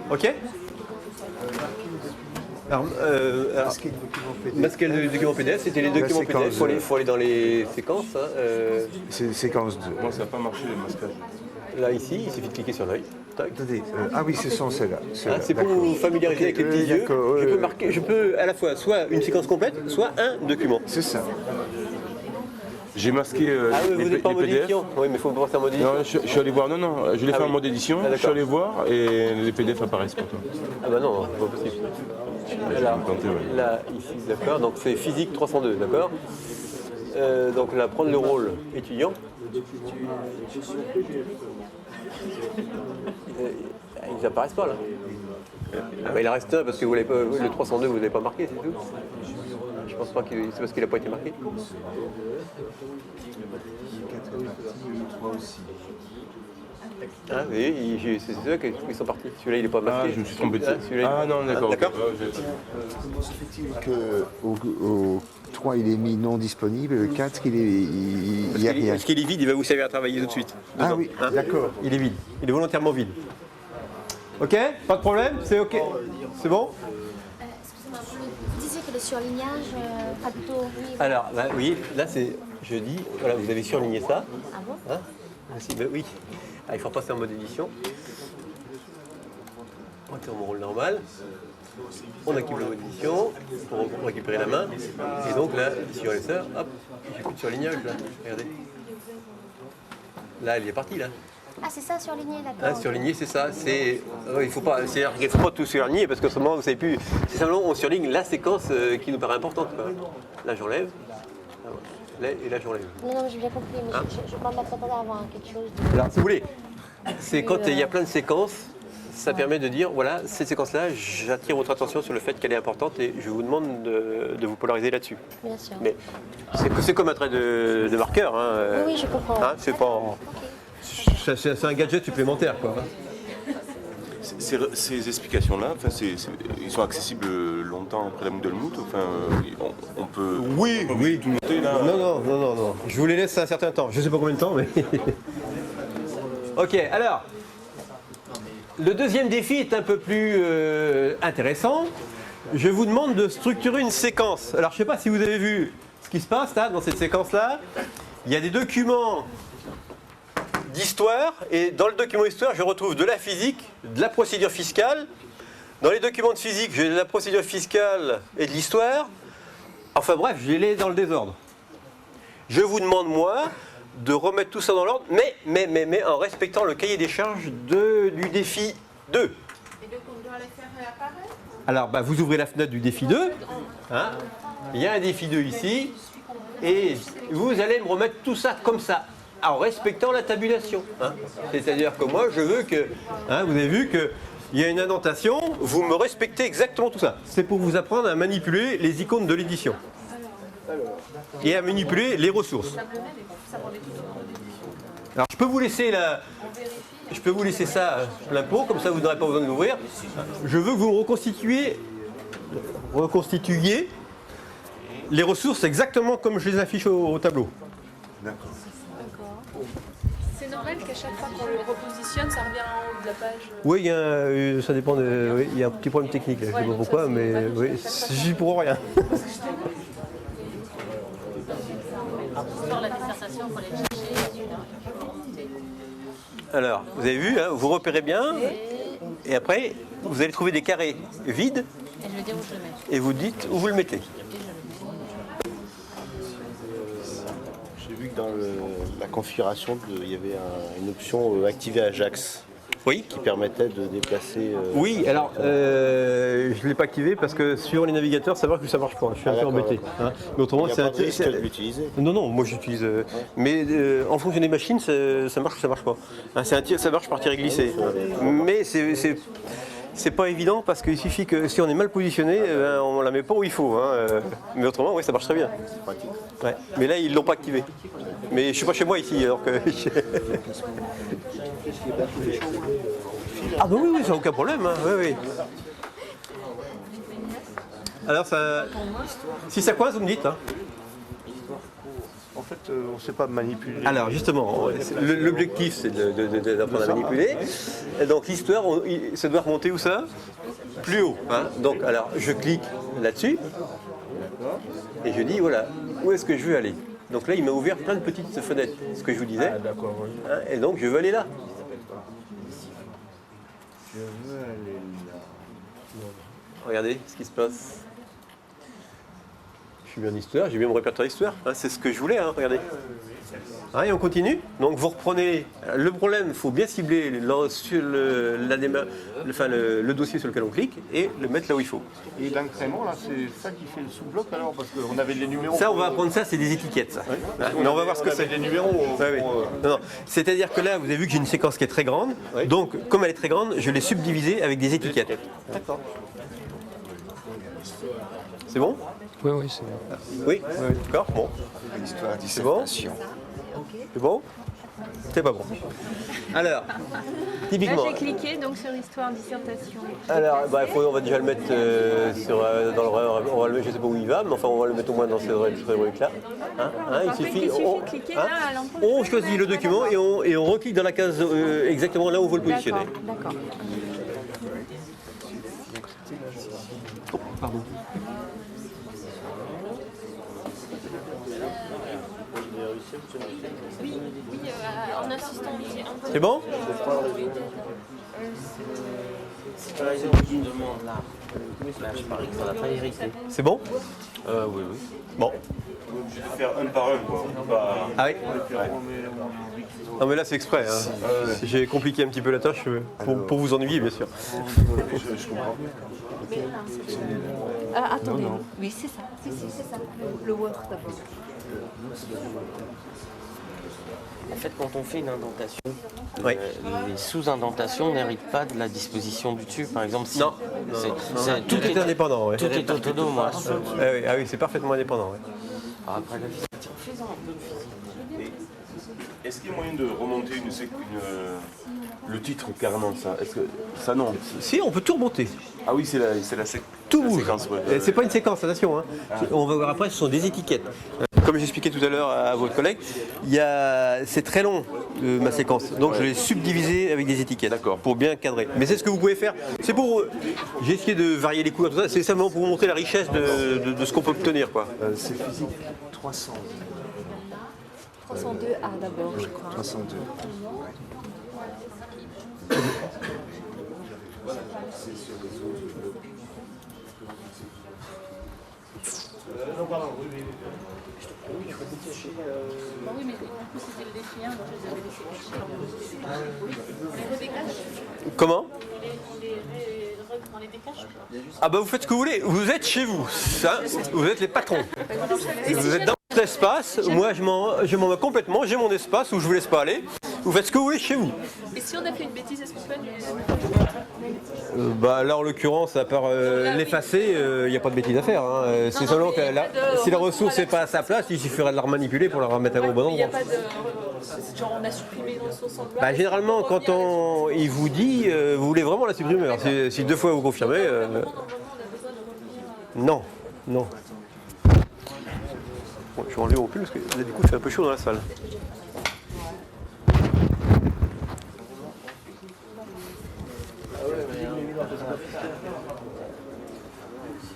Ok. Alors, Masquer le document PDF. masquer le document PDF, c'était les documents séquence, PDF. Il faut aller dans les séquences. Hein, C'est séquence 2. Moi, ça n'a pas marché les masquages. là, ici, il suffit de cliquer sur l'œil. Tac. Attendez, ah oui, ce sont celles-là. Hein, c'est pour vous familiariser avec les petits yeux. Je peux à la fois soit une séquence complète, soit un document. C'est ça. J'ai masqué Ah oui, vous n'êtes pas en mode PDF. édition. Oui, mais il faut passer en mode édition. Non, je suis allé voir, non, je l'ai Ah fait oui. en mode édition, Ah, je suis allé voir et les PDF apparaissent pour toi. Ah bah non, c'est pas possible. Là, là, ici, d'accord, donc c'est physique 302, d'accord. Donc là, prendre le rôle étudiant. Ils apparaissent pas là. Ah bah, il en reste un parce que vous l'avez pas, le 302 vous l'avez pas marqué, c'est tout. Je pense pas que c'est parce qu'il n'a pas été marqué. Ah oui, c'est ceux qui sont partis. Celui-là il n'est pas masqué. Ah, je me suis trompé de ça. Celui-là, Ah non, d'accord. D'accord. Comment se fait-il qu'au 3 il est mis non disponible, le 4 il n'y a rien. Parce qu'il est vide, il va vous servir à travailler tout de suite. Ah oui, d'accord. Il est vide. Il est volontairement vide. Ok? Pas de problème? C'est ok? C'est bon? Excusez-moi, vous disiez que le surlignage, pas plutôt oui. Alors, bah, oui, là c'est. Je dis, voilà, vous avez surligné ça. Ah bon? Hein? Ah, si, bah, oui. Ah, il faut passer en mode édition. On est en rôle normal. On active le mode édition pour récupérer la main. Et donc là, sur les sœurs, hop, j'ai plus de surlignage là. Regardez. Là, elle est partie là. Ah, c'est ça, surligné, Hein, d'accord. surligner, c'est ça. C'est, il faut pas tout surligner parce que seulement vous savez plus. C'est simplement on surligne la séquence qui nous paraît importante. Quoi. Là, j'enlève. Là, et là, j'enlève. Non, non, j'ai bien compris, mais Hein? je peux pas m'attendre à avoir quelque chose de... Alors, si vous voulez, c'est quand il y a plein de séquences, ça permet de dire voilà, cette séquence-là, j'attire votre attention sur le fait qu'elle est importante et je vous demande de vous polariser là-dessus. Bien sûr. Mais c'est comme un trait de marqueur. Hein, Oui, oui, je comprends. hein, c'est pas. C'est un gadget supplémentaire, quoi. Ces explications-là, enfin, ils sont accessibles longtemps après la Moodle Moot. Enfin, on peut. Oui, oui. Tout noter là. Non. Je vous les laisse un certain temps. Je sais pas combien de temps, mais. Ok, alors. Le deuxième défi est un peu plus intéressant. je vous demande de structurer une séquence. Alors, je ne sais pas si vous avez vu ce qui se passe là, dans cette séquence-là. Il y a des documents d'histoire, et dans le document d'histoire, je retrouve de la physique, de la procédure fiscale. Dans les documents de physique, j'ai de la procédure fiscale et de l'histoire. Enfin bref, je les ai dans le désordre. Je vous demande, moi, de remettre tout ça dans l'ordre, mais en respectant le cahier des charges du défi 2. Et donc on doit les faire réapparaître? Alors, vous ouvrez la fenêtre du défi 2. Hein, il y a un défi 2 ici. Et vous allez me remettre tout ça comme ça, en respectant la tabulation. Hein. C'est-à-dire que moi, je veux que... Hein, vous avez vu qu'il y a une indentation, vous me respectez exactement tout ça. C'est pour vous apprendre à manipuler les icônes de l'édition. Et à manipuler les ressources. Alors, je peux vous laisser ça plein pot, comme ça vous n'aurez pas besoin de l'ouvrir. Je veux que vous reconstituiez les ressources exactement comme je les affiche au tableau. D'accord. C'est normal qu'à chaque fois qu'on le repositionne, ça revient en haut de la page. Oui, ça dépend. Oui, il y a un petit problème technique. Là, je ne sais pas pourquoi, mais oui, j'y pour rien. La dissertation, il faut aller chercher. Alors, vous avez vu, hein, vous repérez bien, et après, vous allez trouver des carrés vides, Et je vais dire où je le mets. et vous dites où vous le mettez. J'ai vu que dans la configuration, il y avait une option activer Ajax. Oui. Qui permettait de déplacer. Oui, alors je ne l'ai pas activé parce que sur les navigateurs, ça marche ou ça marche pas. Je suis un peu embêté. Hein. Mais autrement, c'est de l'utiliser. Non, moi j'utilise. Mais en fonction des machines, ça marche ou ça marche pas. Hein, ça marche par tiré glissé. Mais c'est pas évident parce qu'il suffit que si on est mal positionné, on la met pas où il faut. Hein. Mais autrement, oui, ça marche très bien. C'est pratique. Ouais. Mais là, ils l'ont pas activé. Mais je suis pas chez moi ici, alors que. Ah bah oui, ça n'a aucun problème. Hein. Oui. Alors, si ça coince, vous me dites. Hein. En fait, on ne sait pas manipuler. Alors, justement, l'objectif, c'est d'apprendre à manipuler. Et donc, l'histoire, ça doit remonter où ça? Plus haut. Hein. Donc, alors, je clique là-dessus. Et je dis, voilà, où est-ce que je veux aller? Donc là, il m'a ouvert plein de petites fenêtres, ce que je vous disais. Ah, d'accord, oui. Hein, et donc, je veux aller là. Je veux aller là. Regardez ce qui se passe. Je suis bien en histoire, j'ai bien mon répertoire d'histoire. Hein, c'est ce que je voulais, hein, regardez. Hein, et on continue. Donc vous reprenez. Le problème, il faut bien cibler le dossier sur lequel on clique et le mettre là où il faut. Et l'incrément, là, c'est ça qui fait le sous-bloc alors? Parce qu'on avait les numéros. Ça, on va apprendre ça, c'est des étiquettes, ça. Oui. Hein, mais on va voir ce que c'est. Les numéros. Ouais. Non. C'est-à-dire que là, vous avez vu que j'ai une séquence qui est très grande. Oui. Donc, comme elle est très grande, je l'ai subdivisée avec des étiquettes. D'accord. C'est bon? Oui, c'est bon. Oui, d'accord, bon. L'histoire C'est bon? C'est bon? C'est pas bon. Alors, typiquement. Là, j'ai cliqué donc sur histoire dissertation. Alors, on va déjà le mettre dans le. On va le mettre, je ne sais pas où il va, mais enfin, on va le mettre au moins dans ces rubriques-là. Il suffit. On choisit le document et on reclique dans la case exactement là où on veut le positionner. D'accord. Oh, pardon. Oui, en insistant aussi un peu. C'est bon? C'est par exemple une demande là. Là, je parie que ça va pas hériter. C'est bon? Oui. Bon. On est obligé de faire un par un, quoi. Ah oui? Non mais là c'est exprès. Hein. J'ai compliqué un petit peu la tâche pour vous ennuyer, bien sûr. Je comprends bien. Attendez, Non. oui c'est ça, c'est ça, le Word d'abord. En fait, quand on fait une indentation, Oui. les sous-indentations n'héritent pas de la disposition du dessus. Par exemple, si Non. Tout est indépendant. Ouais. Tout est autonome. Ah oui, c'est parfaitement indépendant. Ouais. Alors après la physique, faisons un peu de physique. Est-ce qu'il y a moyen de remonter le titre carrément ça? Est-ce que ça non? Si, on peut tout remonter. Ah oui, c'est la Tout bouge. séquence. Ouais. C'est pas une séquence, attention. Hein. On va voir après, ce sont des étiquettes. comme j'expliquais tout à l'heure à votre collègue, c'est très long ma séquence. Donc je l'ai subdivisé avec des étiquettes pour bien cadrer. Mais c'est ce que vous pouvez faire. C'est pour. J'ai essayé de varier les couleurs, tout ça. C'est simplement pour vous montrer la richesse de ce qu'on peut obtenir, quoi. C'est physique 300. 302 A d'abord, je crois. 302. Oui, mais du coup, c'était le défi 1, donc je les avais laissés cacher. On les redécache. Comment? On les décache. Ah bah vous faites ce que vous voulez, vous êtes chez vous, ça, vous êtes les patrons. Vous êtes dans votre espace, moi je m'en vais complètement, j'ai mon espace où je vous laisse pas aller. Vous faites ce que vous voulez chez vous. Et si on a fait une bêtise, est-ce qu'on peut annuler? Bah là en l'occurrence, à part l'effacer, il n'y a pas de bêtise à faire. Hein. C'est seulement que si la ressource n'est pas à sa place, il suffirait de la remanipuler pour la remettre au bon Il n'y a endroit. pas de. Genre on a supprimé une ressource en bloc. Bah, généralement, quand il vous dit, vous voulez vraiment la supprimer. Alors, si 2 fois vous confirmez, non, non. Bon, je vais enlever mon pull parce que là, du coup, il fait un peu chaud dans la salle.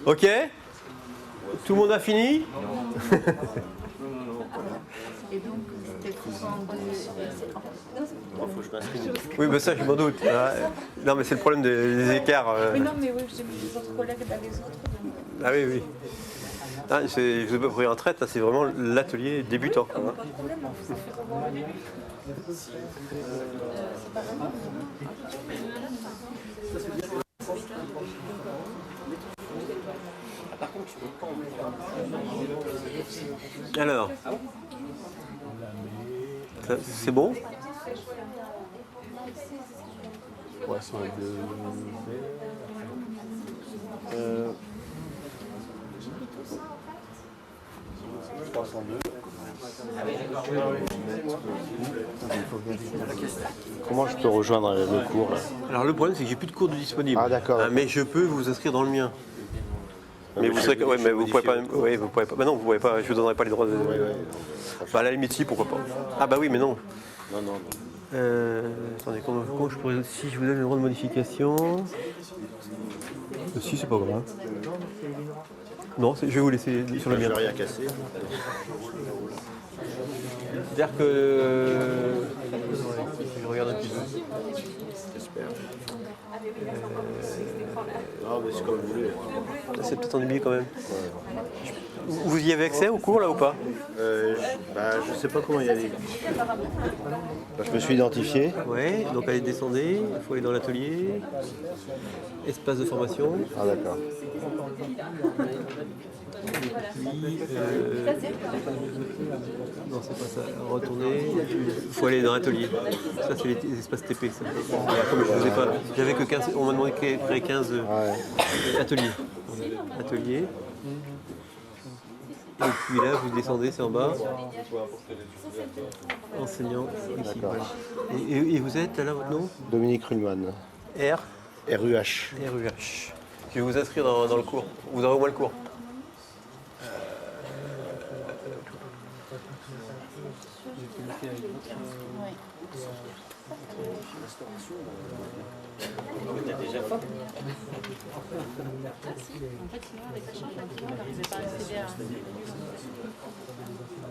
Ok? Tout le monde a fini? Et donc, c'était 302. Oui, bah ça, je m'en doute. Non, mais c'est le problème des écarts. Mais non, mais oui, j'ai mis les autres collègues dans les autres. Donc... Ah oui, oui. Ah, je vous ai pas pris en traite, là, c'est vraiment l'atelier débutant. Pas de problème, ça fait revoir le début. C'est pas vraiment. Alors, c'est bon? Ouais, c'est vrai que 302. Comment je peux rejoindre le cours là? Alors le problème c'est que j'ai plus de cours de disponible. Ah d'accord. Mais je peux vous inscrire dans le mien. Mais vous serez, ouais, mais vous pouvez pas. Oui, vous pouvez pas. Bah non, vous pouvez pas. Je vous donnerai pas les droits de. Bah à la limite si, pourquoi pas. Ah bah oui, mais non. Non, non. Attendez, comment je pourrais. Si je vous donne le droit de modification. Si, c'est pas grave. Non, je vais vous laisser sur le mien. Je vais rien casser. C'est-à-dire que. Je regarde un petit peu. J'espère. Non, mais c'est comme vous voulez. C'est peut-être ennuyé quand même. Vous y avez accès au cours là ou pas? Je sais pas comment y aller. Je me suis identifié. Ouais, donc allez descendre, il faut aller dans l'atelier. Espace de formation. Ah d'accord. Non, c'est pas ça. Retourner. Il faut aller dans l'atelier. Ça, c'est les espaces TP. Ça. Comme je faisais pas. J'avais que 15. On m'a demandé de créer 15 ateliers. Atelier. Et puis là, vous descendez, c'est en bas. Enseignant, ici. Voilà. Et vous êtes là, votre nom? Dominique Ruhlmann. R RUH. RUH. Je vais vous inscrire dans le cours. Vous aurez au moins le cours.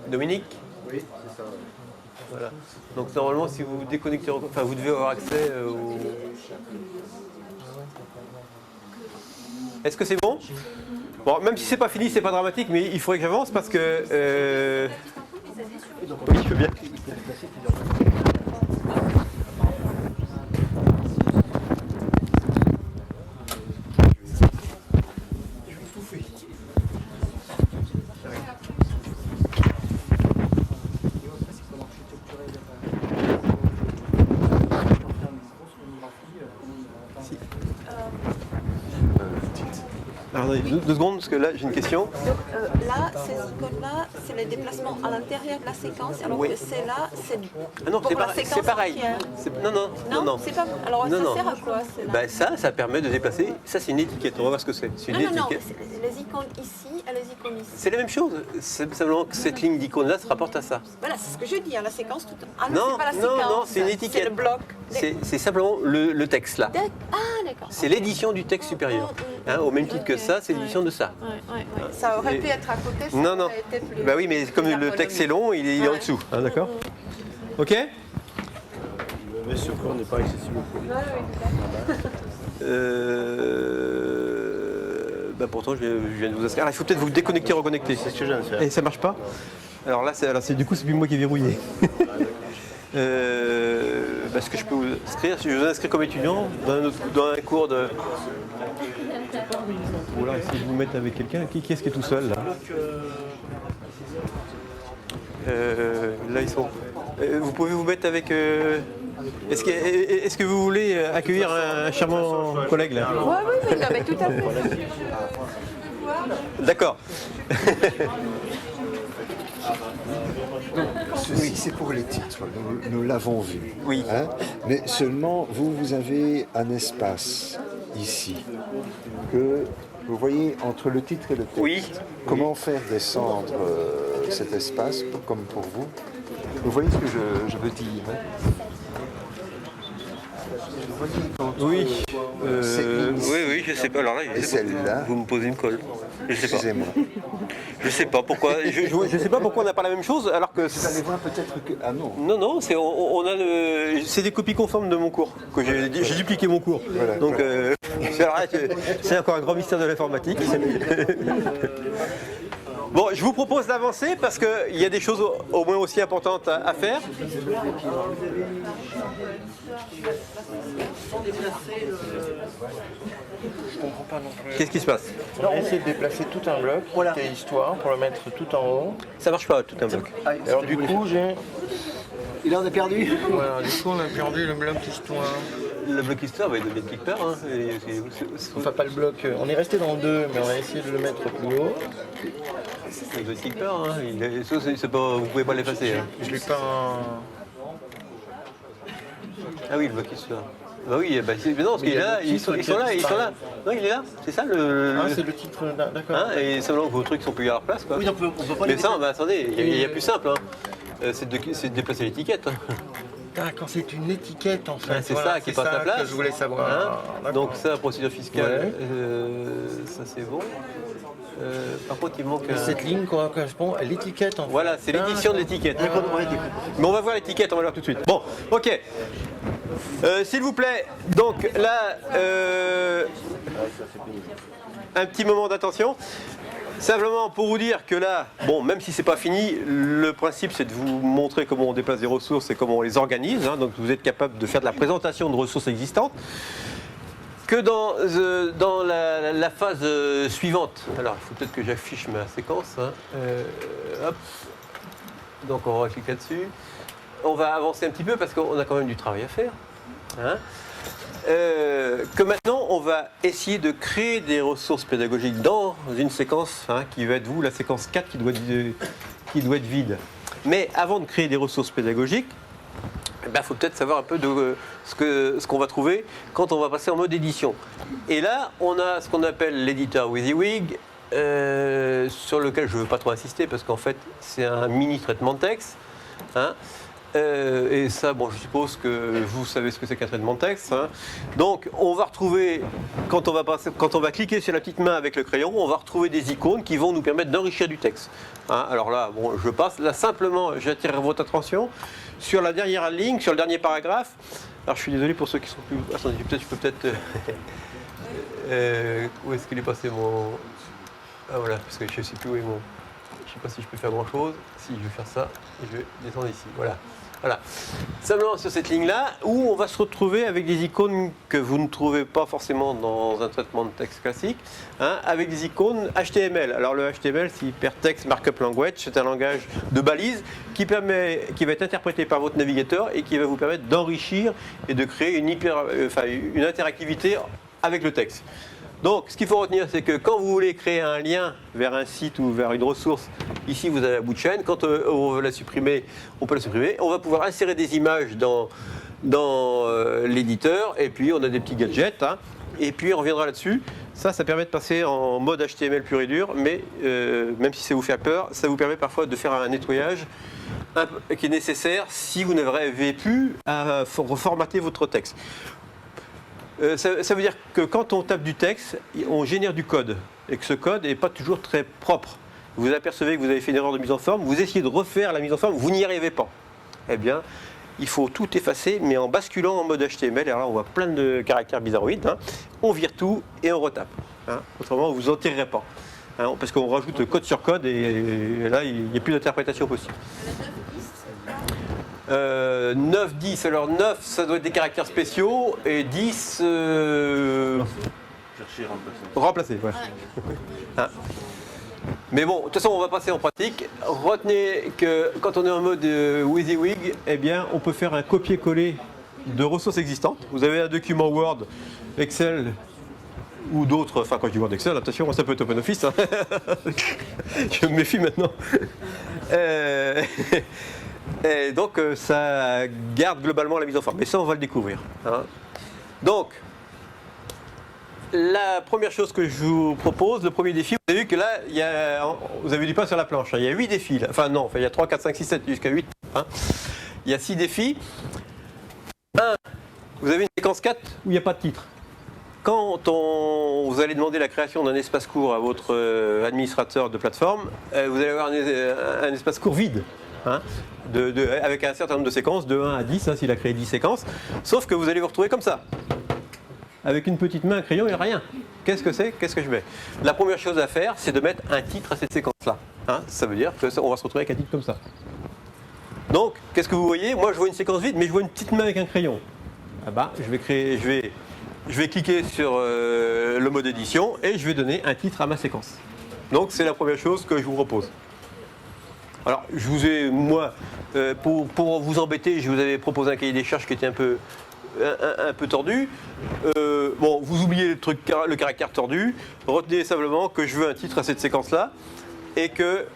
Dominique? Oui, c'est ça. Voilà. Donc normalement, si vous déconnectez, enfin vous devez avoir accès au... Est-ce que c'est bon? Bon, même si c'est pas fini, c'est pas dramatique, mais il faudrait que j'avance parce que... Oui, je veux bien. Alors, deux secondes, parce que là, j'ai une question. Donc là, ces icônes-là, c'est les déplacements à l'intérieur de la séquence, alors Oui. que c'est là, c'est Ah non, pour la séquence c'est pareil. entière. Non. C'est pas. Alors Non, ça non. sert à quoi celle-là? Bah, ça permet de déplacer. Ça, c'est une étiquette. On va voir ce que c'est. C'est une Non, étiquette. les icônes ici et les icônes ici. C'est la même chose. C'est simplement que cette ligne d'icône-là se rapporte à ça. Voilà, c'est ce que je dis, hein, la séquence toute. Ah Non, c'est pas la séquence. non, c'est une C'est étiquette. le bloc. C'est simplement le texte là. Ah d'accord. C'est l'édition du texte supérieur. Hein, au même titre que ça, c'est l'édition de ça. Ouais. Ça aurait pu être à côté. Ça Non. aurait été plus- Bah oui, mais comme le texte est long, il est en dessous. Hein, d'accord. Ok. Mais ce cours n'est pas accessible au public. Bah pourtant, je viens de vous inscrire. Alors, il faut peut-être vous déconnecter, reconnecter. C'est ce que je viens de faire. Et ça marche pas. Alors là, du coup, c'est plus moi qui ai verrouillé. Parce que je peux vous inscrire, si je vous inscris comme étudiant dans un cours de. Ou alors essayer de vous mettre avec quelqu'un. Qui est-ce qui est tout seul là? Là, ils sont. Vous pouvez vous mettre avec. Est-ce que vous voulez accueillir un charmant collègue là? Oui, non, mais tout à fait. D'accord. Ceci, c'est pour les titres, nous l'avons vu. Oui. Hein, mais seulement, vous avez un espace ici que vous voyez entre le titre et le texte. Oui. Comment faire descendre cet espace, comme pour vous? Vous voyez ce que je veux dire, hein? Oui. Oui, je sais pas. Alors là, Et celle-là, vous me posez une colle. Je sais pas. excusez-moi. Je sais pas pourquoi. Je sais pas pourquoi on n'a pas la même chose alors que. Vous allez voir peut-être que... Ah non. Non, on a c'est des copies conformes de mon cours. Que j'ai dupliqué mon cours. Voilà, Donc c'est encore un grand mystère de l'informatique. Bon, je vous propose d'avancer parce qu'il y a des choses au moins aussi importantes à faire. Je comprends pas non plus. Qu'est-ce qui se passe? On a essayé de déplacer tout un bloc, qui est histoire, pour le mettre tout en haut. Ça marche pas, tout un bloc. Alors du coup, Il en a perdu. Voilà, du coup, on a perdu le bloc histoire. Le bloc histoire va donner quelque part. Hein. Enfin, pas le bloc. On est resté dans le 2, mais on a essayé de le mettre plus haut. Il doit être quelque part. Hein. Vous pouvez pas l'effacer. Hein. Je l'ai pas. Ah oui, le bloc histoire. Bah oui, mais non, parce qu'il est là, ils sont là. Non, il est là, c'est ça le. Ah, c'est le titre, d'accord. Hein, et simplement que vos trucs sont plus à leur place, quoi. Oui, on peut pas mais ça, attendez, il y a plus simple, hein. C'est de déplacer l'étiquette. Hein. D'accord, c'est une étiquette en fait. C'est ça qui est pas à sa place. Que je voulais savoir. Hein. Donc ça, procédure fiscale, ça c'est bon. Par contre, il manque. Cette ligne correspond à l'étiquette en fait. Voilà, c'est l'édition de l'étiquette. Mais on va voir l'étiquette, on va voir tout de suite. Bon, ok. S'il vous plaît, donc là, un petit moment d'attention. Simplement pour vous dire que là, bon, même si c'est pas fini, le principe c'est de vous montrer comment on déplace des ressources et comment on les organise. Hein, donc vous êtes capable de faire de la présentation de ressources existantes. Que dans la phase suivante, alors il faut peut-être que j'affiche ma séquence. Hein. Hop. Donc on va cliquer là-dessus. On va avancer un petit peu parce qu'on a quand même du travail à faire. Hein. Que maintenant on va essayer de créer des ressources pédagogiques dans une séquence qui va être la séquence 4 qui doit être vide. Mais avant de créer des ressources pédagogiques, il faut peut-être savoir un peu de ce qu'on va trouver quand on va passer en mode édition. Et là, on a ce qu'on appelle l'éditeur WYSIWYG, sur lequel je ne veux pas trop insister parce qu'en fait, c'est un mini traitement de texte. Hein. Et ça, bon, je suppose que vous savez ce que c'est qu'un traitement de texte. Hein. Donc, on va retrouver, quand on va cliquer sur la petite main avec le crayon, on va retrouver des icônes qui vont nous permettre d'enrichir du texte. Hein. Alors là, bon, je passe. Là, simplement, j'attire votre attention sur la dernière ligne, sur le dernier paragraphe. Alors, je suis désolé pour ceux qui sont plus. Attendez, je peux peut-être. Où est-ce qu'il est passé mon. Ah voilà, parce que je ne sais plus où est mon. Je ne sais pas si je peux faire grand-chose. Si, je vais faire ça et je vais descendre ici. Voilà. Simplement sur cette ligne-là, où on va se retrouver avec des icônes que vous ne trouvez pas forcément dans un traitement de texte classique, avec des icônes HTML. Alors le HTML, c'est Hypertext Markup Language, c'est un langage de balise qui va être interprété par votre navigateur et qui va vous permettre d'enrichir et de créer une interactivité avec le texte. Donc, ce qu'il faut retenir, c'est que quand vous voulez créer un lien vers un site ou vers une ressource, ici vous avez un bout de chaîne. Quand on veut la supprimer, on peut la supprimer. On va pouvoir insérer des images dans l'éditeur, et puis on a des petits gadgets, hein, et puis on reviendra là-dessus. Ça permet de passer en mode HTML pur et dur, mais même si ça vous fait peur, ça vous permet parfois de faire un nettoyage qui est nécessaire si vous n'avez plus à reformater votre texte. Ça veut dire que quand on tape du texte, on génère du code, et que ce code n'est pas toujours très propre. Vous apercevez que vous avez fait une erreur de mise en forme, vous essayez de refaire la mise en forme, vous n'y arrivez pas. Eh bien, il faut tout effacer, mais en basculant en mode HTML. Alors là, on voit plein de caractères bizarroïdes. Hein. On vire tout et on retape. Hein. Autrement, vous n'en tirerez pas. Hein, parce qu'on rajoute code sur code, et là, il n'y a plus d'interprétation possible. 9, 10. Alors 9, ça doit être des caractères spéciaux, et 10... Chercher, remplacer. Ouais. Hein. Mais bon, de toute façon, on va passer en pratique. Retenez que quand on est en mode WYSIWYG, eh bien, on peut faire un copier-coller de ressources existantes. Vous avez un document Word, Excel ou d'autres, enfin quand je dis Word, Excel, attention, ça peut être OpenOffice. Hein. Je me méfie maintenant. Et donc, ça garde globalement la mise en forme. Mais ça, on va le découvrir. Hein. Donc, la première chose que je vous propose, le premier défi, vous avez vu que là, vous avez du pain sur la planche. Hein. Il y a 8 défis. Là. Enfin non, il y a 3, 4, 5, 6, 7, jusqu'à 8. Hein. Il y a 6 défis. 1, vous avez une séquence 4 où il n'y a pas de titre. Quand vous allez demander la création d'un espace court à votre administrateur de plateforme, vous allez avoir un espace court vide. Hein, avec un certain nombre de séquences, de 1 à 10, hein, s'il a créé 10 séquences. Sauf que vous allez vous retrouver comme ça. Avec une petite main, un crayon et rien. Qu'est-ce que c'est? Qu'est-ce que je mets? La première chose à faire, c'est de mettre un titre à cette séquence-là. Hein, ça veut dire qu'on va se retrouver avec un titre comme ça. Donc, qu'est-ce que vous voyez? Moi, je vois une séquence vide, mais je vois une petite main avec un crayon. Ah bah, je vais cliquer sur le mode édition et je vais donner un titre à ma séquence. Donc, c'est la première chose que je vous propose. Alors, je vous ai, moi, pour vous embêter, je vous avais proposé un cahier des charges qui était un peu tordu. Bon, vous oubliez le caractère tordu. Retenez simplement que je veux un titre à cette séquence-là et que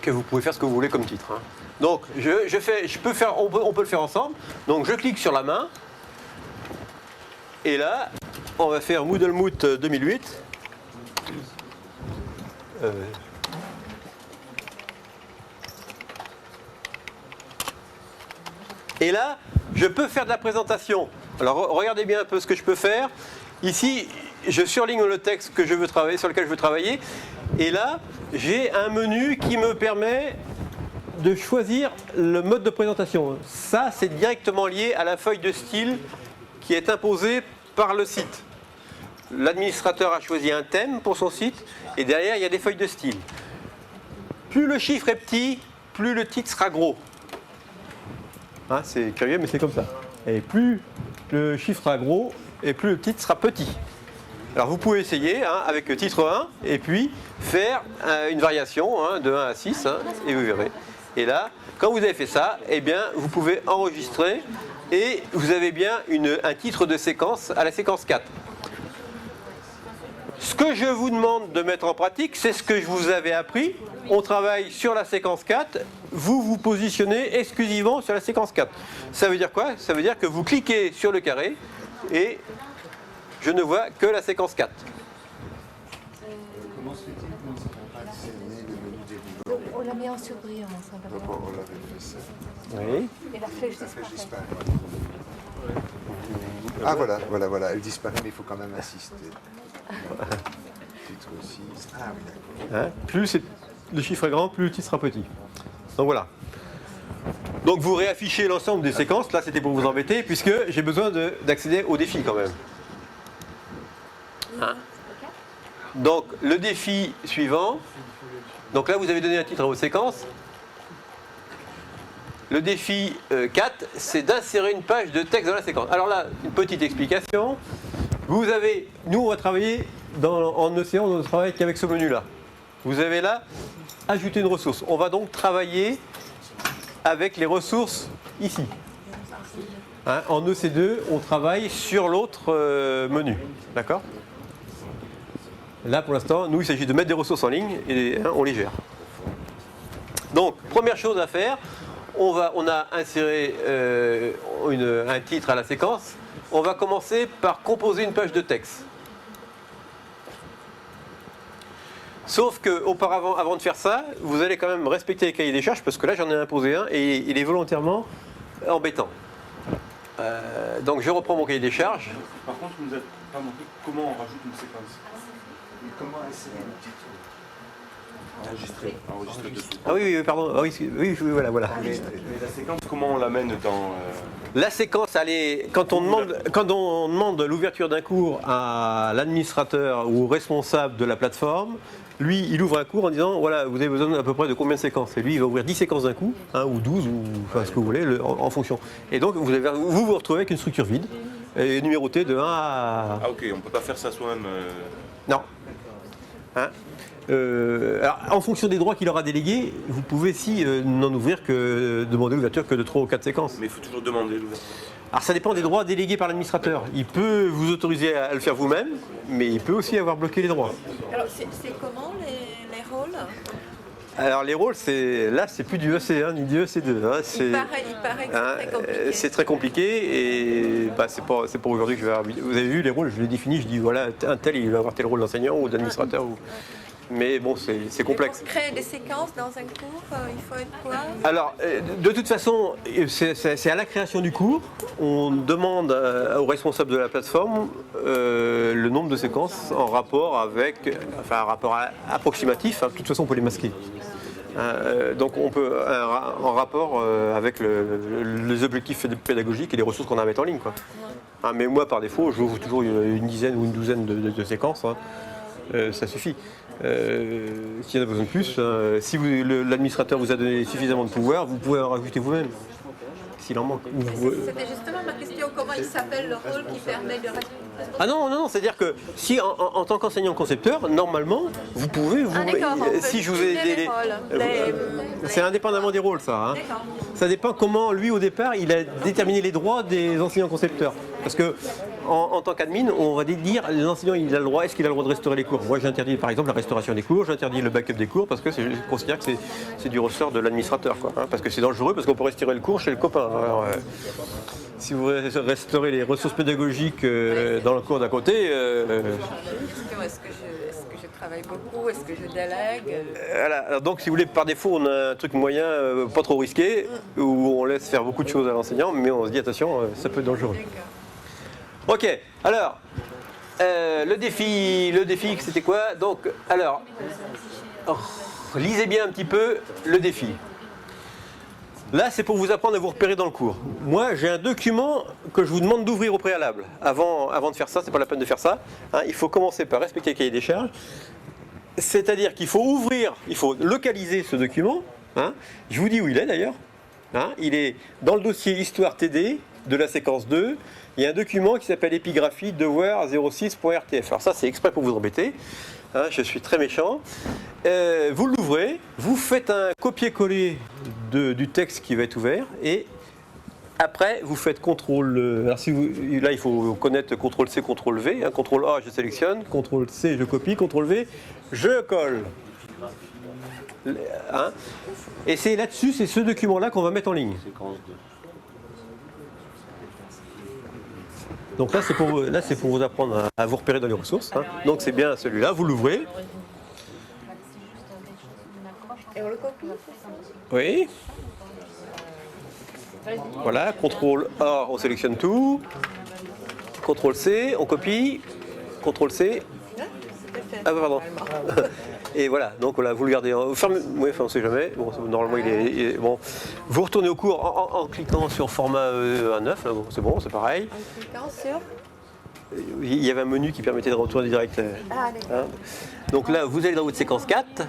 vous pouvez faire ce que vous voulez comme titre. Hein. Donc, on peut le faire ensemble. Donc, je clique sur la main et là, on va faire MoodleMoot 2008. Et là, je peux faire de la présentation. Alors, regardez bien un peu ce que je peux faire. Ici, je surligne le texte que je veux travailler, sur lequel je veux travailler. Et là, j'ai un menu qui me permet de choisir le mode de présentation. Ça, c'est directement lié à la feuille de style qui est imposée par le site. L'administrateur a choisi un thème pour son site et derrière, il y a des feuilles de style. Plus le chiffre est petit, plus le titre sera gros. Hein, c'est curieux, mais c'est comme ça. Et plus le chiffre sera gros, et plus le titre sera petit. Alors vous pouvez essayer hein, avec le titre 1, et puis faire une variation hein, de 1 à 6, hein, et vous verrez. Et là, quand vous avez fait ça, eh bien, vous pouvez enregistrer, et vous avez bien un titre de séquence à la séquence 4. Ce que je vous demande de mettre en pratique, c'est ce que je vous avais appris. On travaille sur la séquence 4, vous vous positionnez exclusivement sur la séquence 4. Ça veut dire quoi? Ça veut dire que vous cliquez sur le carré et je ne vois que la séquence 4. Comment se fait-il qu'on ne comprend pas discerner le menu des niveaux? On l'a mis en surbrillant, simplement. On l'avait fait ça. Oui. Et la flèche disparaît. Ah voilà, elle disparaît, mais il faut quand même insister. Titre aussi. Ah oui, d'accord. Hein, plus le chiffre est grand, plus le titre sera petit. Donc voilà. Donc vous réaffichez l'ensemble des séquences. Là, c'était pour vous embêter, puisque j'ai besoin d'accéder au défi quand même. Hein. Donc le défi suivant. Donc là, vous avez donné un titre à votre séquence. Le défi 4, c'est d'insérer une page de texte dans la séquence. Alors là, une petite explication. Nous, on va travailler en Océan, on ne travaille qu'avec ce menu-là. Vous avez là, ajouter une ressource. On va donc travailler avec les ressources ici. Hein, en EC2, on travaille sur l'autre menu. D'accord? Là, pour l'instant, nous, il s'agit de mettre des ressources en ligne et on les gère. Donc, première chose à faire, on a inséré un titre à la séquence. On va commencer par composer une page de texte. Sauf qu'auparavant, avant de faire ça, vous allez quand même respecter les cahiers des charges, parce que là, j'en ai imposé un et il est volontairement embêtant. Donc, je reprends mon cahier des charges. Par contre, vous nous avez pas montré comment on rajoute une séquence. Comment insérer le titre? Enregistrer dessous. Ah oui, pardon. Ah, oui, voilà. Mais la séquence, comment on l'amène dans... La séquence, quand on demande l'ouverture d'un cours à l'administrateur ou au responsable de la plateforme, lui, il ouvre un cours en disant, voilà, vous avez besoin à peu près de combien de séquences? Et lui, il va ouvrir 10 séquences d'un coup, ou 12, ou enfin, ce que vous voulez, en fonction. Et donc, vous retrouvez avec une structure vide, numérotée de 1 à... Ah ok, on ne peut pas faire ça soi-même Non. Hein? Alors, en fonction des droits qu'il aura délégués, vous pouvez n'en ouvrir que demander l'ouverture que de 3 ou 4 séquences. Mais il faut toujours demander l'ouverture. Alors ça dépend des droits délégués par l'administrateur. Il peut vous autoriser à le faire vous-même, mais il peut aussi avoir bloqué les droits. Alors c'est comment les rôles? Alors les rôles, c'est plus du EC1 ni du EC2. Hein, il paraît que c'est très compliqué. C'est très compliqué et c'est pas aujourd'hui que je vais arbitrer. Vous avez vu les rôles, je les définis, je dis voilà, un tel il va avoir tel rôle d'enseignant ou d'administrateur. Mais bon, c'est complexe. Pour créer des séquences dans un cours, il faut être quoi? Alors, de toute façon, c'est à la création du cours, on demande au responsable de la plateforme le nombre de séquences en rapport avec, enfin un rapport approximatif, hein, de toute façon on peut les masquer. Donc on peut, en rapport avec les objectifs pédagogiques et les ressources qu'on a à mettre en ligne, quoi. Mais moi, par défaut, j'ouvre toujours une dizaine ou une douzaine de séquences, hein. Ça suffit. S'il y en a besoin de plus, si l'administrateur vous a donné suffisamment de pouvoir, vous pouvez en rajouter vous-même, s'il en manque. C'était justement ma question, comment il s'appelle le rôle qui permet de... Ah non, c'est-à-dire que si en tant qu'enseignant concepteur, normalement, vous pouvez, si je vous ai aidé, c'est indépendamment des rôles, ça. Hein. Ça dépend comment, lui, au départ, il a déterminé les droits des enseignants concepteurs. Parce que en tant qu'admin, on va dire l'enseignant, il a le droit, est-ce qu'il a le droit de restaurer les cours? Moi, j'interdis par exemple la restauration des cours, j'interdis le backup des cours parce que je considère que c'est du ressort de l'administrateur, quoi. Hein, parce que c'est dangereux, parce qu'on peut restaurer le cours chez le copain. Alors, si vous restaurez les ressources pédagogiques dans le cours d'à côté... Est-ce que je travaille beaucoup? Est-ce que je délègue? Voilà. Alors donc, si vous voulez, par défaut, on a un truc moyen, pas trop risqué, où on laisse faire beaucoup de choses à l'enseignant, mais on se dit attention, ça peut être dangereux. Ok, alors, le défi, c'était quoi? Donc, alors, lisez bien un petit peu le défi. Là, c'est pour vous apprendre à vous repérer dans le cours. Moi, j'ai un document que je vous demande d'ouvrir au préalable. Avant de faire ça, c'est pas la peine de faire ça. Hein, il faut commencer par respecter le cahier des charges. C'est-à-dire qu'il faut ouvrir, il faut localiser ce document. Hein. Je vous dis où il est d'ailleurs. Hein. Il est dans le dossier Histoire TD de la séquence 2. Il y a un document qui s'appelle Épigraphie devoir 06.rtf. Alors ça, c'est exprès pour vous embêter. Hein, je suis très méchant. Vous l'ouvrez, vous faites un copier-coller du texte qui va être ouvert et après vous faites CTRL. Alors là, il faut connaître CTRL-C, CTRL-V. Hein, CTRL-A, je sélectionne. CTRL-C, je copie. CTRL-V, je colle. Hein, et c'est là-dessus, c'est ce document-là qu'on va mettre en ligne. Donc là, c'est pour vous apprendre à vous repérer dans les ressources. Hein. Donc c'est bien celui-là, vous l'ouvrez. Et on le copie? Oui. Voilà, CTRL-A, on sélectionne tout. CTRL-C, on copie. CTRL-C. Ah pardon. Et voilà, donc voilà, vous le gardez. Oui, enfin, on ne sait jamais. Bon, normalement, il est bon. Vous retournez au cours en cliquant sur format A9. Bon, c'est bon, c'est pareil. En cliquant sur... Il y avait un menu qui permettait de retourner direct. Hein. Donc là, vous allez dans votre séquence 4.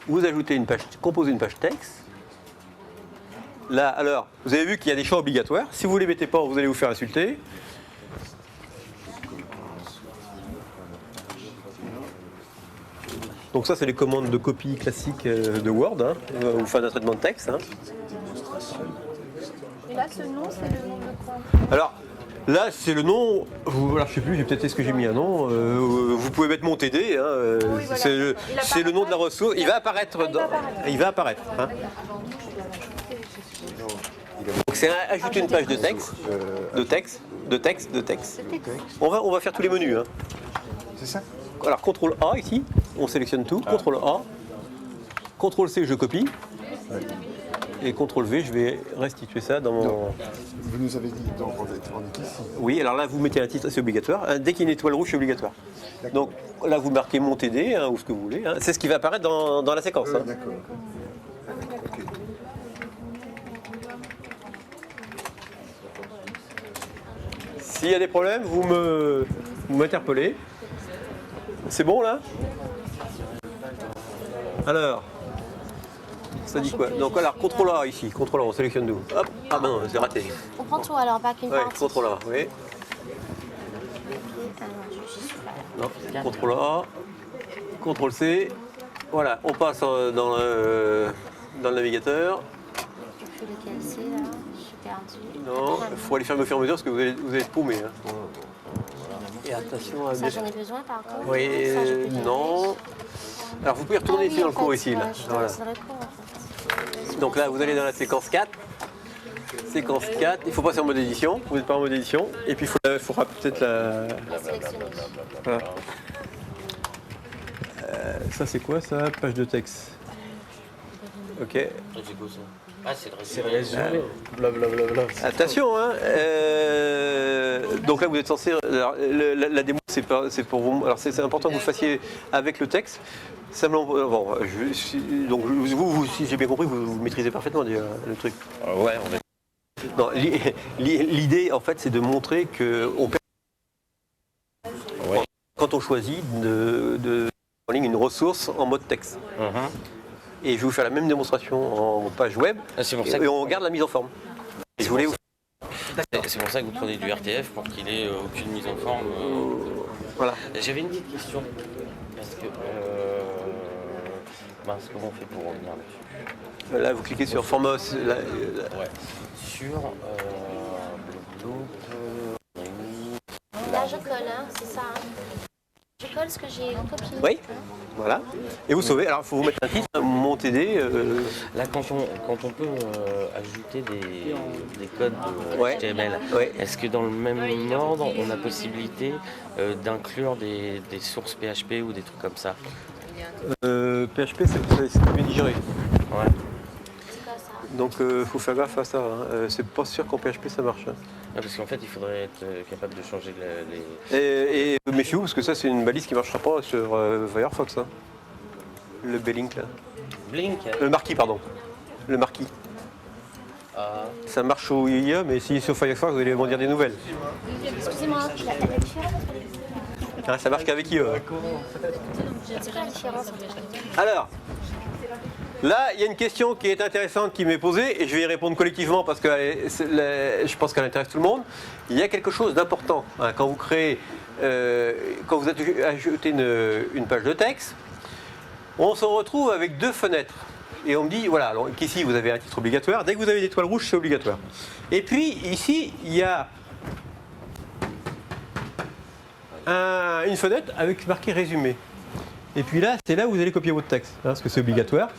Vous ajoutez une page, composez une page texte. Là, alors, vous avez vu qu'il y a des champs obligatoires. Si vous ne les mettez pas, vous allez vous faire insulter. Donc ça, c'est les commandes de copie classiques de Word, hein, ou enfin d'un traitement de texte. Hein. Et là, ce nom, c'est le nom de quoi? Alors, là, c'est le nom. Alors, je sais plus, j'ai peut-être est-ce que j'ai mis un nom. Vous pouvez mettre mon TD. Hein, Oui, voilà. c'est le nom de la ressource. Il va apparaître. Il va apparaître. Hein. Donc, c'est ajouter une page de texte. De texte. On va faire tous les menus. Hein. C'est ça? Alors, CTRL A ici, on sélectionne tout. CTRL A. CTRL C, je copie. Et CTRL V, je vais restituer ça dans mon... Vous nous avez dit, donc on est ici. Oui, alors là, vous mettez un titre, c'est obligatoire. Dès qu'il y a une étoile rouge, c'est obligatoire. Donc là, vous marquez mon TD, hein, ou ce que vous voulez. Hein. C'est ce qui va apparaître dans la séquence. Hein. D'accord. Ok. S'il y a des problèmes, vous m'interpellez. C'est bon, là? Alors... Ça dit quoi? Donc alors, CTRL A ici, CTRL A, on sélectionne nous. Hop, ah ben non, c'est raté. On prend tout alors, pas qu'une Ouais, partie. CTRL A, oui. Non, CTRL A, CTRL C. Voilà, on passe dans le navigateur. Je sais plus lequel c'est là, je suis perdue. Non, il faut aller faire au fur et à mesure parce que vous allez être paumé. Hein. Et attention à... Ça, j'en ai besoin par contre. Oui, Ça, je peux dire. non. Alors vous pouvez retourner ici dans le cours ici. Là. Voilà. Donc là, vous allez dans la séquence 4. Séquence 4, il faut passer en mode édition. Vous n'êtes pas en mode édition. Et puis il faudra peut-être la... Voilà. Ça c'est quoi ça? Page de texte. Ok. C'est quoi ça? Ah, c'est le résumé. Blablabla. Attention, hein. Donc là, vous êtes censé. Alors, la démo, c'est pour vous. Alors, c'est important que vous fassiez avec le texte. Simplement, bon, donc vous, si j'ai bien compris, vous maîtrisez parfaitement le truc. Ouais, on est. Non, l'idée, en fait, c'est de montrer que quand on choisit de en ligne une ressource en mode texte. Et je vais vous faire la même démonstration en page web. Et on garde la mise en forme. Et je voulais vous... C'est pour ça que vous prenez du RTF pour qu'il ait aucune mise en forme. Voilà. J'avais une petite question. Parce que. Comment on fait pour revenir là-dessus? Là, vous cliquez sur format. Ouais. Sur. Là, je colle, hein, c'est ça. Hein. Je colle ce que j'ai copié. Oui, voilà. Et vous sauvez. Alors, il faut vous mettre un titre, mon TD. Là, quand on peut ajouter des codes HTML, est-ce que dans le même ordre, on a possibilité d'inclure des sources PHP ou des trucs comme ça? PHP, c'est mieux digéré. Ouais. Donc, il faut faire gaffe à ça. Hein. C'est pas sûr qu'en PHP ça marche. Hein. Ah, parce qu'en fait, il faudrait être capable de changer les... Et méfiez-vous, parce que ça, c'est une balise qui ne marchera pas sur Firefox. Hein. Le B-Link, là. Blink? Le marquis, pardon. Le marquis. Ça marche au IA, mais si sur Firefox, vous allez m'en dire des nouvelles. Excusez-moi, la différence Ah, ça marche qu'avec IA. C'est quoi la différence entre les... Alors, là, il y a une question qui est intéressante qui m'est posée, et je vais y répondre collectivement parce que je pense qu'elle intéresse tout le monde. Il y a quelque chose d'important hein, quand vous créez, quand vous ajoutez une page de texte, on se retrouve avec deux fenêtres. Et on me dit, voilà, alors qu'ici vous avez un titre obligatoire, dès que vous avez l'étoile rouge, c'est obligatoire. Et puis ici, il y a une fenêtre avec marqué résumé. Et puis là, c'est là où vous allez copier votre texte, hein, parce que c'est obligatoire.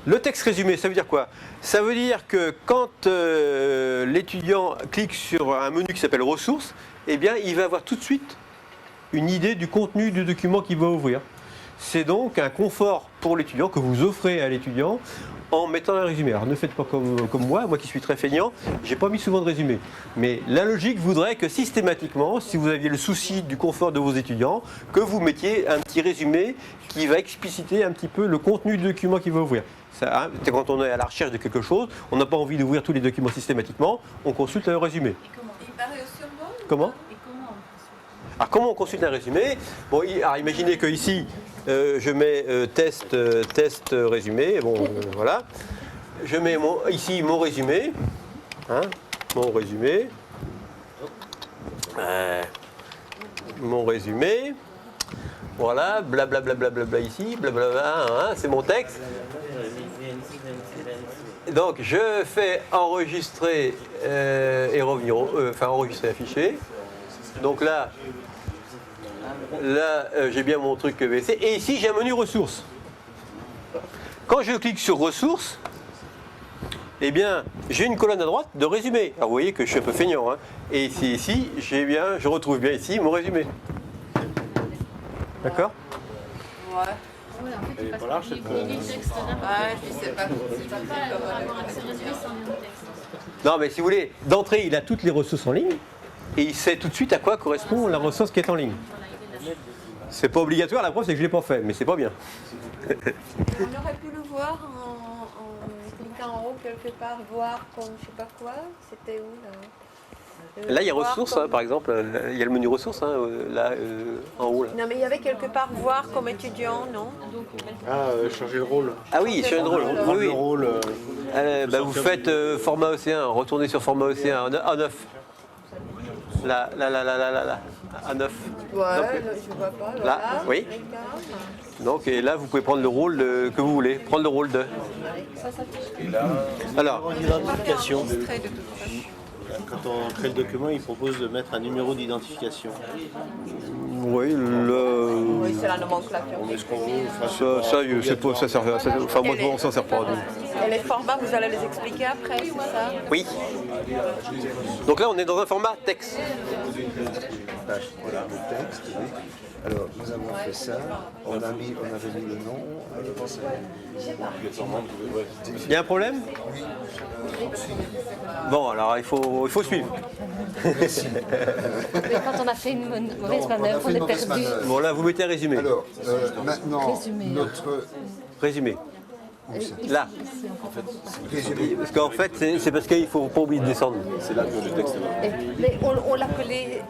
Le texte résumé, ça veut dire quoi? Ça veut dire que quand l'étudiant clique sur un menu qui s'appelle ressources, eh bien, il va avoir tout de suite une idée du contenu du document qu'il va ouvrir. C'est donc un confort pour l'étudiant que vous offrez à l'étudiant en mettant un résumé. Alors ne faites pas comme moi qui suis très feignant, j'ai pas mis souvent de résumé. Mais la logique voudrait que systématiquement, si vous aviez le souci du confort de vos étudiants, que vous mettiez un petit résumé qui va expliciter un petit peu le contenu du document qu'il va ouvrir. Ça, hein, quand on est à la recherche de quelque chose, on n'a pas envie d'ouvrir tous les documents systématiquement, on consulte un résumé. Il paraît au survol? Comment? Alors comment on consulte un résumé? Bon, alors imaginez que ici, je mets test résumé. Bon, voilà. Je mets ici mon résumé. Hein, mon résumé. Mon résumé. Voilà, blablabla ici, blablabla, hein, c'est mon texte. Donc je fais enregistrer et revenir, enfin enregistrer affiché. Donc là j'ai bien mon truc VC. Et ici j'ai un menu ressources. Quand je clique sur ressources, eh bien j'ai une colonne à droite de résumé. Alors vous voyez que je suis un peu feignant. Hein. Et ici je retrouve bien ici mon résumé. D'accord? Ouais. Elle est pas large cette Ouais, je sais pas. Non mais si vous voulez, d'entrée il a toutes les ressources en ligne et il sait tout de suite à quoi correspond la ressource qui est en ligne. C'est pas obligatoire, la preuve c'est que je l'ai pas fait, mais c'est pas bien. On aurait pu le voir en cliquant en haut quelque part, voir comme je sais pas quoi. C'était où là? Là, il y a ressources, hein, par exemple. Il y a le menu ressources, hein, là, en haut. Là. Non, mais il y avait quelque part voir comme étudiant, non? Changer le rôle. Ah oui, changer le rôle. Oui, Le rôle. vous faites format océan, retournez sur format océan en 9. Là, à 9. Ouais, je vois pas. Là, Voilà, oui. Donc, et là, vous pouvez prendre le rôle que vous voulez. Prendre le rôle de. Alors. Identification. Quand on crée le document, il propose de mettre un numéro d'identification. Oui, Oui, c'est la nomenclature. On met ce qu'on veut. Ça sert. Enfin, moi, on s'en sert pas. Et les formats, vous allez les expliquer après, c'est ça? Oui. Donc là, on est dans un format texte. Voilà, le texte, oui. Alors, nous avons fait ça, on avait mis le nom. Il y a un problème? Bon, alors il faut suivre. Mais quand on a fait une mauvaise manœuvre, on est perdu. Bon, là, vous mettez un résumé. Alors, maintenant, Résumé. notre... Résumé. Là. Parce qu'en fait, c'est parce qu'il ne faut pas oublier de descendre. C'est là que le texte va. Mais on l'a collé,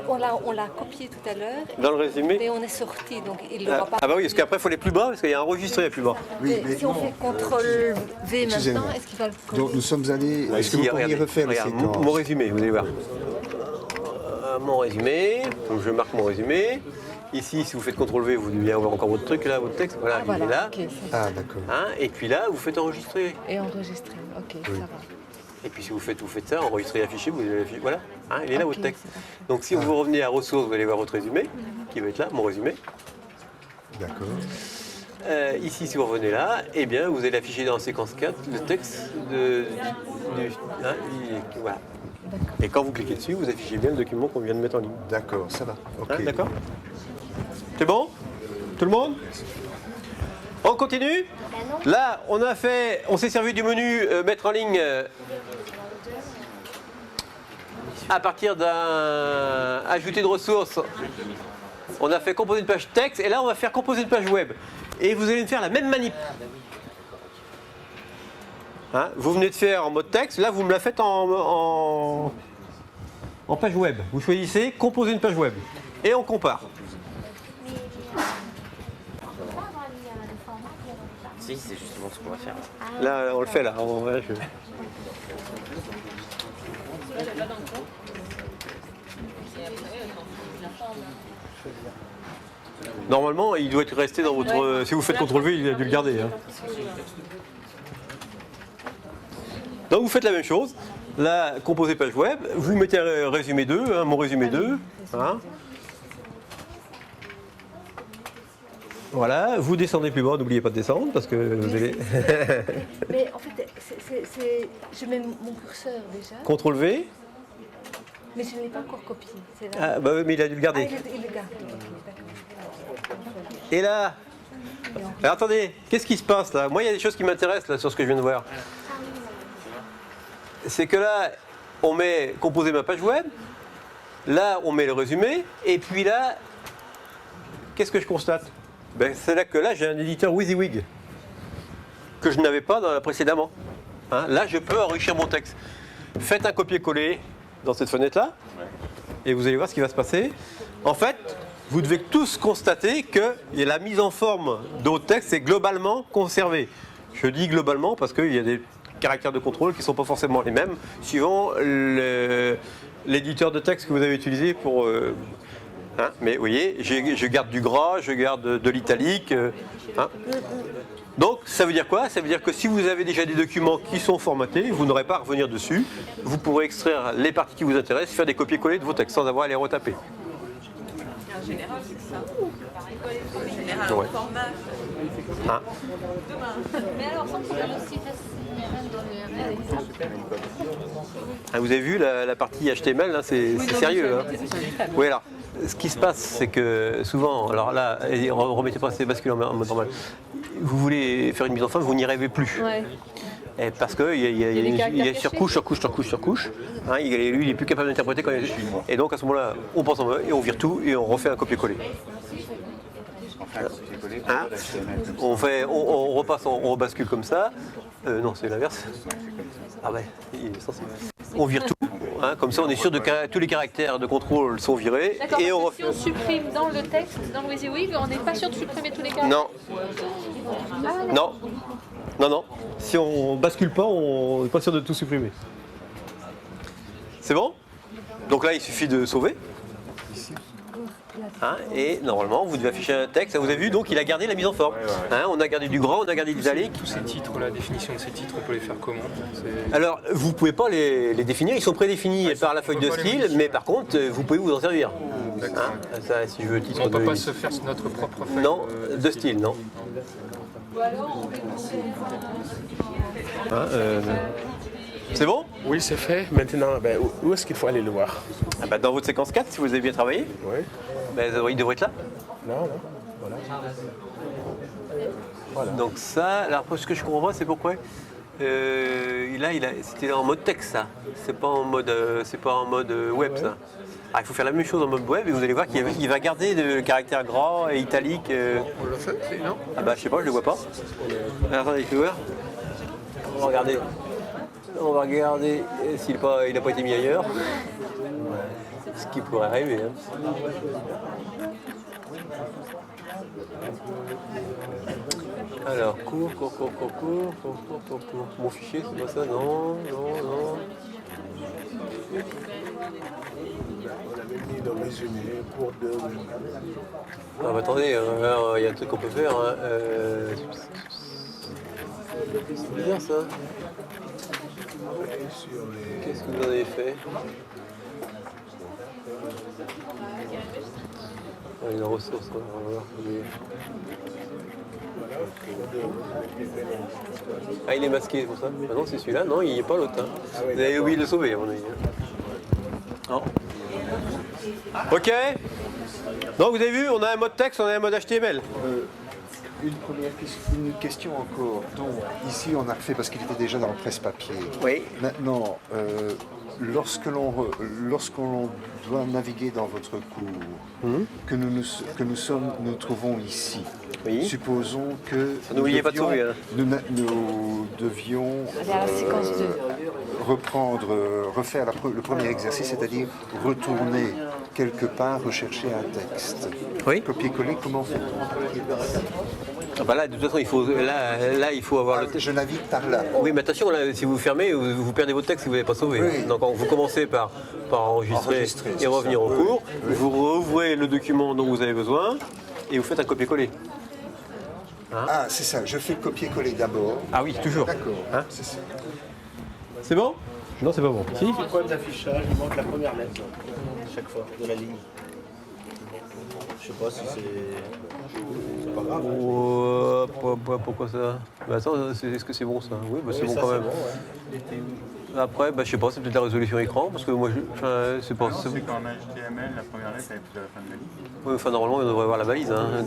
on l'a copié tout à l'heure. Dans le résumé. Mais on est sorti, donc il n'aura pas. Ah bah oui, parce qu'après il faut aller plus bas, parce qu'il y a enregistré plus bas. Oui, mais si on fait CTRL V maintenant, est-ce qu'il va le coller? Donc nous sommes allés... Est-ce que vous pourriez refaire la séquence? Mon résumé, vous allez voir. Mon résumé, donc je marque mon résumé. Ici, si vous faites CTRL V, vous devez avoir encore votre truc là, votre texte. Voilà, il est là. Okay, ah d'accord. Hein, et puis là, vous faites enregistrer. Et enregistrer, ok, ça va. Et puis si vous faites ça, enregistrer affiché, vous allez l'afficher. Voilà, hein, il est là votre texte. Donc si vous revenez à ressources, vous allez voir votre résumé, qui va être là, mon résumé. D'accord. Ici, si vous revenez là, eh bien, vous allez afficher dans séquence 4 le texte voilà. Et quand vous cliquez dessus, vous affichez bien le document qu'on vient de mettre en ligne. D'accord, ça va. Okay. Hein, d'accord. C'est bon? Tout le monde? On continue? Là, on s'est servi du menu mettre en ligne à partir d'un ajouter de ressources. On a fait composer une page texte et là, on va faire composer une page web. Et vous allez me faire la même manip. Hein, vous venez de faire en mode texte, là, vous me la faites en page web. Vous choisissez composer une page web et on compare. Si, c'est justement ce qu'on va faire. Là, on le fait là. Normalement, il doit être resté dans votre... Si vous faites CTRL V, il a dû le garder. Hein. Donc vous faites la même chose. Là, composez page web. Vous mettez résumé 2, hein, mon résumé 2. Hein. Voilà, vous descendez plus bas, n'oubliez pas de descendre parce que vous allez... Mais en fait, je mets mon curseur déjà. CTRL V. Mais je ne l'ai pas encore copié. Ah bah oui, mais il a dû le garder. Ah, il le garde. Et là, alors, attendez, qu'est-ce qui se passe là? Moi, il y a des choses qui m'intéressent là sur ce que je viens de voir. C'est que là, on met composer ma page web. Là, on met le résumé. Et puis là, qu'est-ce que je constate? Ben, c'est là que là, j'ai un éditeur WYSIWYG que je n'avais pas précédemment. Hein, là, je peux enrichir mon texte. Faites un copier-coller dans cette fenêtre-là. Et vous allez voir ce qui va se passer. En fait, vous devez tous constater que la mise en forme de votre texte est globalement conservée. Je dis globalement parce qu'il y a des caractères de contrôle qui ne sont pas forcément les mêmes suivant l'éditeur de texte que vous avez utilisé pour Hein, mais vous voyez, je garde du gras, je garde de l'italique. Hein. Donc ça veut dire quoi? Ça veut dire que si vous avez déjà des documents qui sont formatés, vous n'aurez pas à revenir dessus. Vous pourrez extraire les parties qui vous intéressent, faire des copier-coller de vos textes sans avoir à les retaper. En général, c'est ça. En général, Ouais. en format. Hein. Mais alors, ça, c'est aussi facile dans le Ah, vous avez vu la partie HTML, hein, c'est sérieux. Hein. Oui, alors, ce qui se passe, c'est que souvent, alors là, remettez pas ces bascules en mode normal. Vous voulez faire une mise en forme, vous n'y rêvez plus. Ouais. Et parce qu'il y a surcouche, surcouche, surcouche, surcouche. Hein, lui, il n'est plus capable d'interpréter quand il y a... Et donc, à ce moment-là, on pense en mode et on vire tout et on refait un copier-coller. Hein, on repasse, on rebascule comme ça. Non, c'est l'inverse. Ah ouais, il est sensible. On vire tout. Hein, comme ça, on est sûr que tous les caractères de contrôle sont virés. D'accord, Et on parce que si on supprime dans le texte, dans le WYSIWYG, on n'est pas sûr de supprimer tous les caractères. Non. Non. Non, non. Si on bascule pas, on n'est pas sûr de tout supprimer. C'est bon? Donc là, il suffit de sauver. Hein, et normalement, vous devez afficher un texte. Vous avez vu, donc il a gardé la mise en forme. Hein, on a gardé du gras, on a gardé des italiques. Tous ces titres, la définition de ces titres, on peut les faire comment? Alors, vous ne pouvez pas les définir, ils sont prédéfinis par la feuille de style, mais par contre, vous pouvez vous en servir. Hein, ça, si je veux le titre On ne peut de... pas se faire notre propre feuille. Non, de style, non. Hein, c'est bon? Oui, c'est fait. Maintenant, ben, où est-ce qu'il faut aller le voir? Ah bah, dans votre séquence 4, si vous avez bien travaillé. Oui. Ben, il devrait être là. Non, non. Voilà. Voilà. Donc ça, alors ce que je comprends pas, c'est pourquoi c'était en mode texte, ça. C'est pas en mode web, ça. Alors, il faut faire la même chose en mode web et vous allez voir qu'il va garder le caractère gras et italique. On le fait, non? Ah bah je sais pas, je le vois pas. Alors, attendez, il faut voir. On va regarder. On va regarder s'il n'a pas été mis ailleurs. Ce qui pourrait arriver. Hein. Alors, cours. Mon fichier, c'est pas ça, non. On avait mis dans le résumé pour deux. Ah bah attendez, il y a un truc qu'on peut faire. Hein. C'est bizarre ça. Qu'est-ce que vous en avez fait? Les ressources, on va voir. Ah, il est masqué pour ça? Ah non, c'est celui-là, non, il n'y est pas l'autre. Hein. Vous avez oublié de le sauver, à mon avis. Non. Ok. Donc vous avez vu, on a un mode texte, on a un mode HTML. Une question encore. Donc, ici, on a refait parce qu'il était déjà dans le presse-papier. Oui. Maintenant, lorsque l'on doit naviguer dans votre cours, que nous trouvons ici, supposons que n'oubliez pas de sauver. Hein. Nous devions refaire le premier exercice, c'est-à-dire retourner quelque part, rechercher un texte. Oui. Copier-coller, comment faire? Ah bah là, de toute façon, il faut avoir le texte. Je navigue par là. Oui, mais attention, là, si vous fermez, vous perdez votre texte si vous n'avez pas sauvé. Oui. Donc vous commencez par enregistrer et revenir au cours. Oui. Vous rouvrez le document dont vous avez besoin et vous faites un copier-coller. Hein? Ah, c'est ça, je fais le copier-coller d'abord. Ah oui, toujours. D'accord. Hein? C'est ça. C'est bon? Non, c'est pas bon. Si? Le problème d'affichage, il manque la première lettre chaque fois de la ligne. Je sais pas si c'est pas grave. Pourquoi ça? Bah attends, est-ce que c'est bon ça? Oui, bah, c'est bon ça, quand même. Bon, ouais. Après, bah, je sais pas, c'est peut-être la résolution écran, parce que moi, c'est pas... C'est qu'en HTML, la première lettre, elle est plus à la fin de la ligne. Oui, enfin, normalement, on devrait avoir la balise. Hein,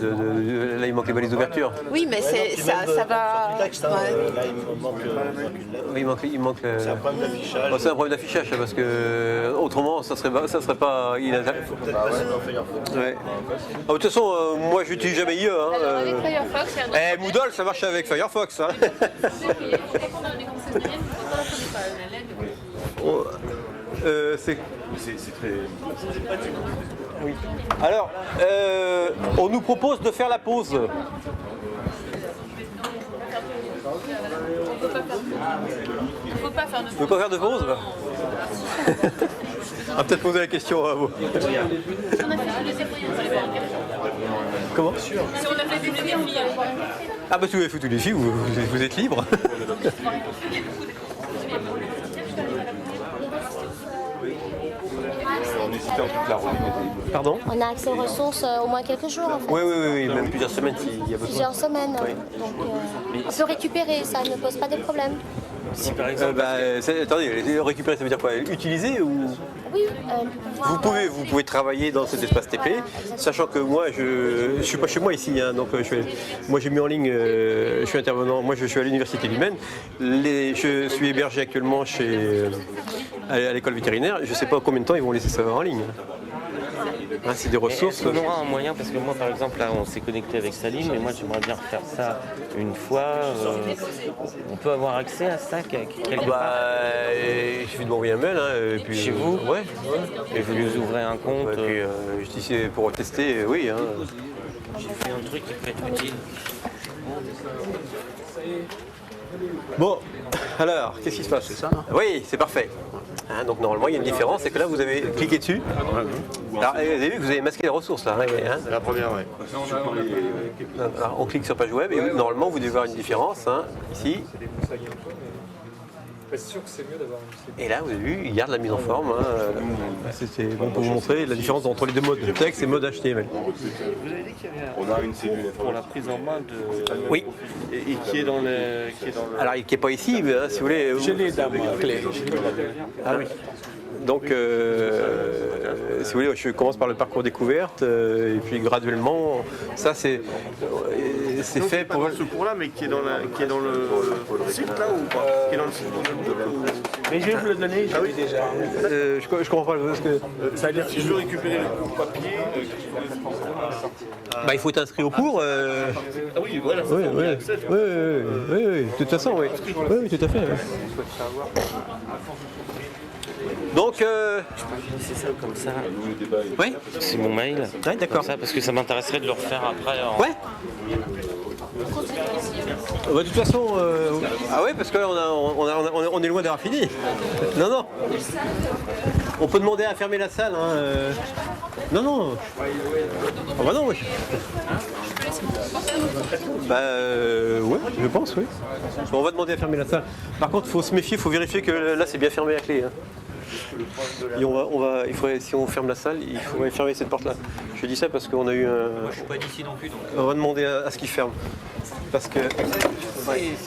là, il manque les balises d'ouverture. Oui, mais ça va. Texte, hein, là, il me manque une lettre. Oui, il manque C'est un problème d'affichage. Bah, c'est un problème d'affichage, parce que autrement, ça serait pas... Il faut peut-être passer dans Firefox. Ouais. Ah, de toute façon, moi, je n'utilise jamais IE. Hein, Alors, avec Firefox, il y a un Moodle, ça marche avec Firefox. Hein. C'est très... Oui. Alors, on nous propose de faire la pause. On ne peut pas faire de Vous ne pouvez pas faire de pause? On va peut-être poser la question à vous. On a fait le Comment? Si on a fait des défis, Ah bah si vous avez fait tous les défis, vous êtes libre. On hésitait en toute la route. Pardon? On a accès aux ressources au moins quelques jours en fait. Oui, même plusieurs semaines s'il y a besoin. Plusieurs semaines. Oui. Donc on peut récupérer, ça ne pose pas de problème. Si par exemple. Attendez, récupérer ça veut dire quoi? Utiliser ou? Oui. Vous pouvez travailler dans cet espace TP, sachant que moi je suis pas chez moi ici, hein, donc moi j'ai mis en ligne, je suis intervenant, moi je suis à l'université Lumen, je suis hébergé actuellement à l'école vétérinaire, je sais pas combien de temps ils vont laisser ça en ligne. Hein, c'est des ressources. On aura un moyen, parce que moi par exemple là on s'est connecté avec Saline, mais moi j'aimerais bien faire ça une fois. On peut avoir accès à ça quelque part. Il suffit de m'envoyer un mail. Et puis, chez vous? Ouais. Et vous nous ouvrez un compte. Et puis je dis pour tester, oui. Hein. J'ai fait un truc qui peut être utile. Bon, alors, qu'est-ce qui se passe? C'est ça? Oui, c'est parfait. Hein, donc normalement il y a une différence, c'est que là vous avez cliqué dessus. Alors, vous avez vu que vous avez masqué les ressources là. Hein, C'est la première, oui. Alors, on clique sur page web et normalement vous devez voir une différence hein, ici. sûr que c'est mieux d'avoir une... Et là vous avez vu, il garde la mise en forme. Hein. C'est bon pour vous montrer la différence entre les deux modes texte et mode HTML. Vous avez dit qu'il y avait On a une cellule pour la prise en main de. Oui. Et qui est dans le. Alors il n'est pas ici, mais hein, si vous voulez. Je l'ai dans ma clé. Ah oui. Donc, si vous voulez, je commence par le parcours découverte, et puis graduellement, ça c'est fait pas pour. dans ce cours-là, mais qui est dans le site là ou pas? Qui est dans le site. Mais je vais vous le donner, Ah oui, déjà. Je comprends pas parce que. Ça veut dire si je veux récupérer le cours papier. Bah, il faut t'inscrire au cours. Ah oui, voilà. Oui, de toute façon, oui. Oui, tout à fait. Donc, C'est ça comme ça. oui. C'est mon mail. Ouais, d'accord. Comme ça, parce que ça m'intéresserait de le refaire après. Ouais. Bah, de toute façon, ah ouais, parce que là, on est loin d'avoir fini. Non, non. On peut demander à fermer la salle. Hein. Non, non. Ah bah non, oui. Bah ouais, je pense, oui. On va demander à fermer la salle. Par contre, il faut se méfier, il faut vérifier que là, c'est bien fermé à clé. Hein. Et il faudrait, si on ferme la salle, il faudrait fermer cette porte-là. Je dis ça parce qu'on a eu un... Moi, je suis pas d'ici non plus, donc... On va demander à ce qu'il ferme. Parce que... Ouais.